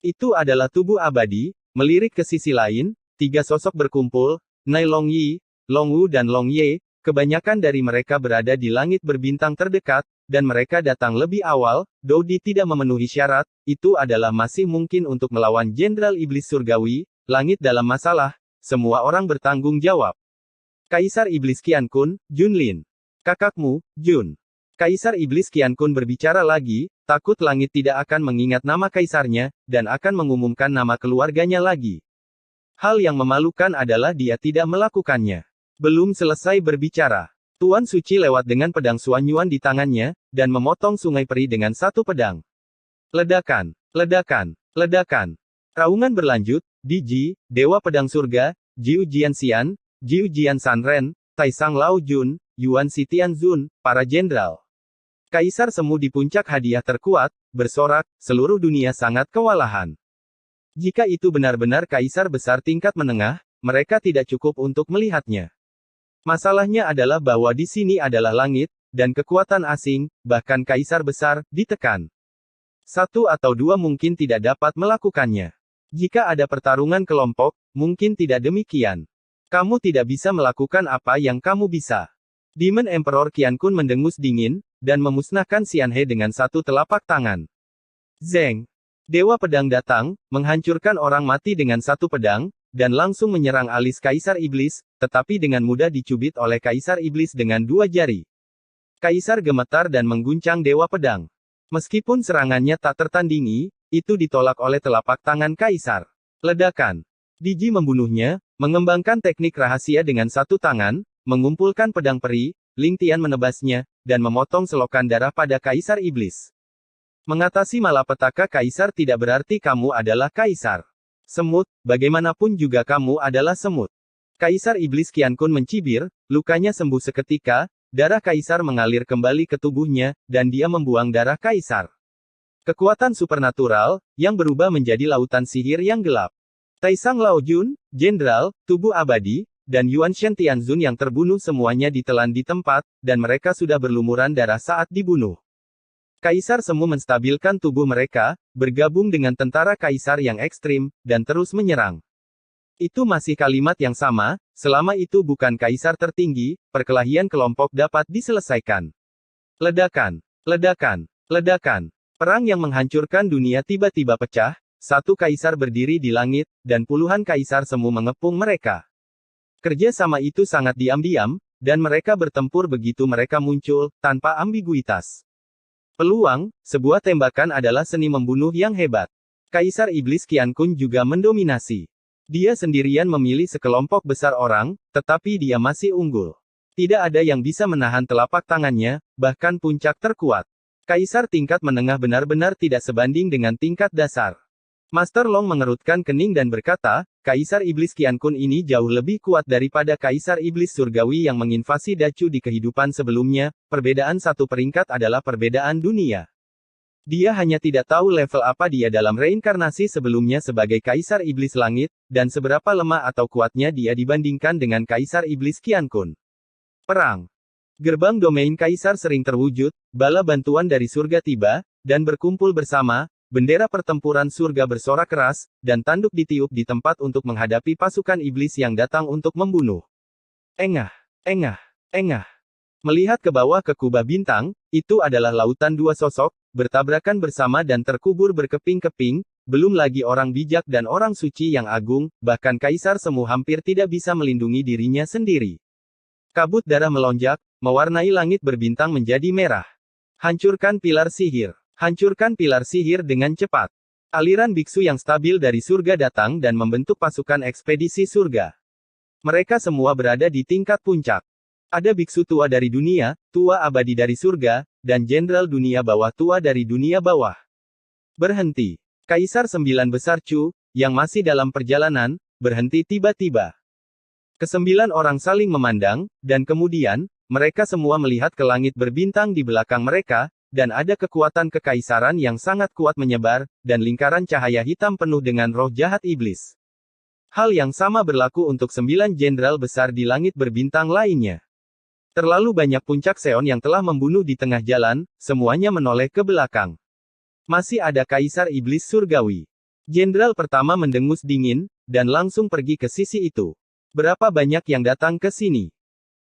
Itu adalah tubuh abadi. Melirik ke sisi lain, 3 sosok berkumpul, Nai Longyi, Longwu dan Longye, kebanyakan dari mereka berada di langit berbintang terdekat, dan mereka datang lebih awal. Doudi tidak memenuhi syarat, itu adalah masih mungkin untuk melawan Jenderal Iblis Surgawi. Langit dalam masalah, semua orang bertanggung jawab. Kaisar Iblis Qian Kun, Junlin. Kakakmu, Jun. Kaisar Iblis Qian Kun berbicara lagi, takut langit tidak akan mengingat nama kaisarnya, dan akan mengumumkan nama keluarganya lagi. Hal yang memalukan adalah dia tidak melakukannya. Belum selesai berbicara, Tuan Suci lewat dengan pedang Xuan Yuan di tangannya, dan memotong sungai peri dengan satu pedang. Ledakan, ledakan, ledakan. Raungan berlanjut. Diji, Dewa Pedang Surga, Jiu Jianxian, Jiu Jian Sanren, Taisang Laojun, Yuan Shitianzun, para jenderal. Kaisar semu di puncak hadiah terkuat, bersorak, seluruh dunia sangat kewalahan. Jika itu benar-benar kaisar besar tingkat menengah, mereka tidak cukup untuk melihatnya. Masalahnya adalah bahwa di sini adalah langit, dan kekuatan asing, bahkan kaisar besar, ditekan. Satu atau dua mungkin tidak dapat melakukannya. Jika ada pertarungan kelompok, mungkin tidak demikian. Kamu tidak bisa melakukan apa yang kamu bisa. Demon Emperor Qiankun mendengus dingin, dan memusnahkan Xianhe dengan satu telapak tangan. Zeng. Dewa Pedang datang, menghancurkan orang mati dengan satu pedang, dan langsung menyerang alis Kaisar Iblis, tetapi dengan mudah dicubit oleh Kaisar Iblis dengan dua jari. Kaisar gemetar dan mengguncang Dewa Pedang. Meskipun serangannya tak tertandingi, itu ditolak oleh telapak tangan Kaisar. Ledakan. Diji membunuhnya, mengembangkan teknik rahasia dengan satu tangan, mengumpulkan pedang peri, Ling Tian menebasnya, dan memotong selokan darah pada Kaisar Iblis. Mengatasi malapetaka Kaisar tidak berarti kamu adalah Kaisar. Semut, bagaimanapun juga kamu adalah semut. Kaisar Iblis Qiankun mencibir, lukanya sembuh seketika, darah Kaisar mengalir kembali ke tubuhnya, dan dia membuang darah Kaisar. Kekuatan supernatural, yang berubah menjadi lautan sihir yang gelap. Taisang Laojun, Jenderal, Tubuh Abadi, dan Yuan Shen Tianzun yang terbunuh semuanya ditelan di tempat, dan mereka sudah berlumuran darah saat dibunuh. Kaisar Semu menstabilkan tubuh mereka, bergabung dengan tentara Kaisar yang ekstrim, dan terus menyerang. Itu masih kalimat yang sama, selama itu bukan Kaisar tertinggi, perkelahian kelompok dapat diselesaikan. Ledakan, ledakan, ledakan. Perang yang menghancurkan dunia tiba-tiba pecah, satu Kaisar berdiri di langit, dan puluhan Kaisar Semu mengepung mereka. Kerja sama itu sangat diam-diam, dan mereka bertempur begitu mereka muncul, tanpa ambiguitas. Peluang, sebuah tembakan adalah seni membunuh yang hebat. Kaisar Iblis Qiankun juga mendominasi. Dia sendirian memilih sekelompok besar orang, tetapi dia masih unggul. Tidak ada yang bisa menahan telapak tangannya, bahkan puncak terkuat. Kaisar tingkat menengah benar-benar tidak sebanding dengan tingkat dasar. Master Long mengerutkan kening dan berkata, Kaisar Iblis Qiankun ini jauh lebih kuat daripada Kaisar Iblis Surgawi yang menginvasi Dacu di kehidupan sebelumnya, perbedaan satu peringkat adalah perbedaan dunia. Dia hanya tidak tahu level apa dia dalam reinkarnasi sebelumnya sebagai Kaisar Iblis Langit, dan seberapa lemah atau kuatnya dia dibandingkan dengan Kaisar Iblis Qiankun. Perang. Gerbang domain Kaisar sering terwujud, bala bantuan dari surga tiba, dan berkumpul bersama. Bendera pertempuran surga bersorak keras, dan tanduk ditiup di tempat untuk menghadapi pasukan iblis yang datang untuk membunuh. Engah, engah, engah. Melihat ke bawah ke kubah bintang, itu adalah lautan dua sosok, bertabrakan bersama dan terkubur berkeping-keping, belum lagi orang bijak dan orang suci yang agung, bahkan Kaisar Semu hampir tidak bisa melindungi dirinya sendiri. Kabut darah melonjak, mewarnai langit berbintang menjadi merah. Hancurkan pilar sihir. Hancurkan pilar sihir dengan cepat. Aliran biksu yang stabil dari surga datang dan membentuk pasukan ekspedisi surga. Mereka semua berada di tingkat puncak. Ada biksu tua dari dunia, tua abadi dari surga, dan jenderal dunia bawah tua dari dunia bawah. Berhenti. Kaisar Sembilan Besar Chu, yang masih dalam perjalanan, berhenti tiba-tiba. Kesembilan orang saling memandang, dan kemudian, mereka semua melihat ke langit berbintang di belakang mereka, dan ada kekuatan kekaisaran yang sangat kuat menyebar, dan lingkaran cahaya hitam penuh dengan roh jahat iblis. Hal yang sama berlaku untuk 9 jenderal besar di langit berbintang lainnya. Terlalu banyak puncak Seon yang telah membunuh di tengah jalan, semuanya menoleh ke belakang. Masih ada Kaisar Iblis Surgawi. Jenderal pertama mendengus dingin, dan langsung pergi ke sisi itu. Berapa banyak yang datang ke sini?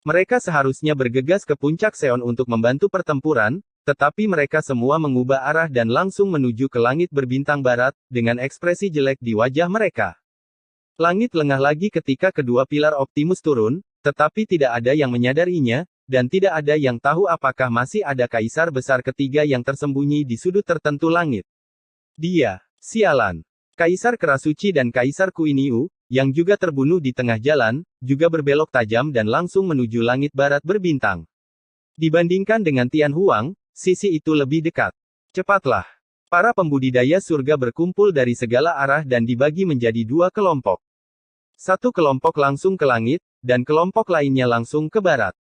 Mereka seharusnya bergegas ke puncak Seon untuk membantu pertempuran, tetapi mereka semua mengubah arah dan langsung menuju ke langit berbintang barat, dengan ekspresi jelek di wajah mereka. Langit lengah lagi ketika kedua pilar Optimus turun, tetapi tidak ada yang menyadarinya, dan tidak ada yang tahu apakah masih ada kaisar besar ketiga yang tersembunyi di sudut tertentu langit. Dia, sialan. Kaisar Kerasuci dan Kaisar Kuiniu, yang juga terbunuh di tengah jalan, juga berbelok tajam dan langsung menuju langit barat berbintang. Dibandingkan dengan Tian Huang, sisi itu lebih dekat. Cepatlah. Para pembudidaya surga berkumpul dari segala arah dan dibagi menjadi dua kelompok. Satu kelompok langsung ke langit, dan kelompok lainnya langsung ke barat.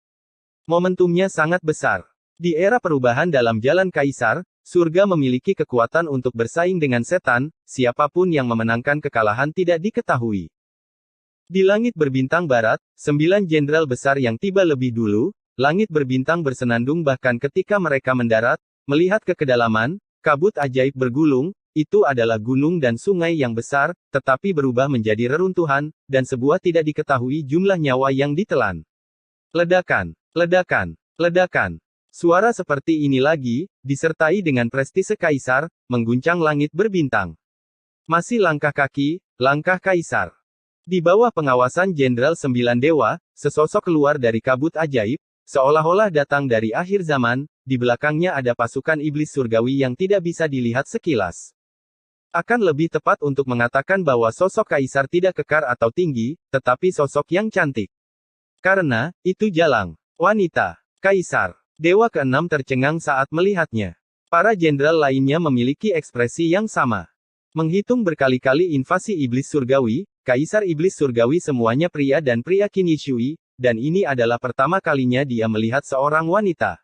Momentumnya sangat besar. Di era perubahan dalam jalan Kaisar, Surga memiliki kekuatan untuk bersaing dengan setan, siapapun yang memenangkan kekalahan tidak diketahui. Di langit berbintang barat, 9 jenderal besar yang tiba lebih dulu, langit berbintang bersenandung bahkan ketika mereka mendarat, melihat ke kedalaman, kabut ajaib bergulung, itu adalah gunung dan sungai yang besar, tetapi berubah menjadi reruntuhan, dan sebuah tidak diketahui jumlah nyawa yang ditelan. Ledakan, ledakan, ledakan. Suara seperti ini lagi, disertai dengan prestise kaisar, mengguncang langit berbintang. Masih langkah kaki, langkah kaisar. Di bawah pengawasan Jenderal 9 Dewa, sesosok keluar dari kabut ajaib, seolah-olah datang dari akhir zaman, di belakangnya ada pasukan iblis surgawi yang tidak bisa dilihat sekilas. Akan lebih tepat untuk mengatakan bahwa sosok kaisar tidak kekar atau tinggi, tetapi sosok yang cantik. Karena, itu jalang, wanita, kaisar. Dewa ke-6 tercengang saat melihatnya. Para jenderal lainnya memiliki ekspresi yang sama. Menghitung berkali-kali invasi iblis surgawi, kaisar iblis surgawi semuanya pria dan pria Qin Yishui, dan ini adalah pertama kalinya dia melihat seorang wanita.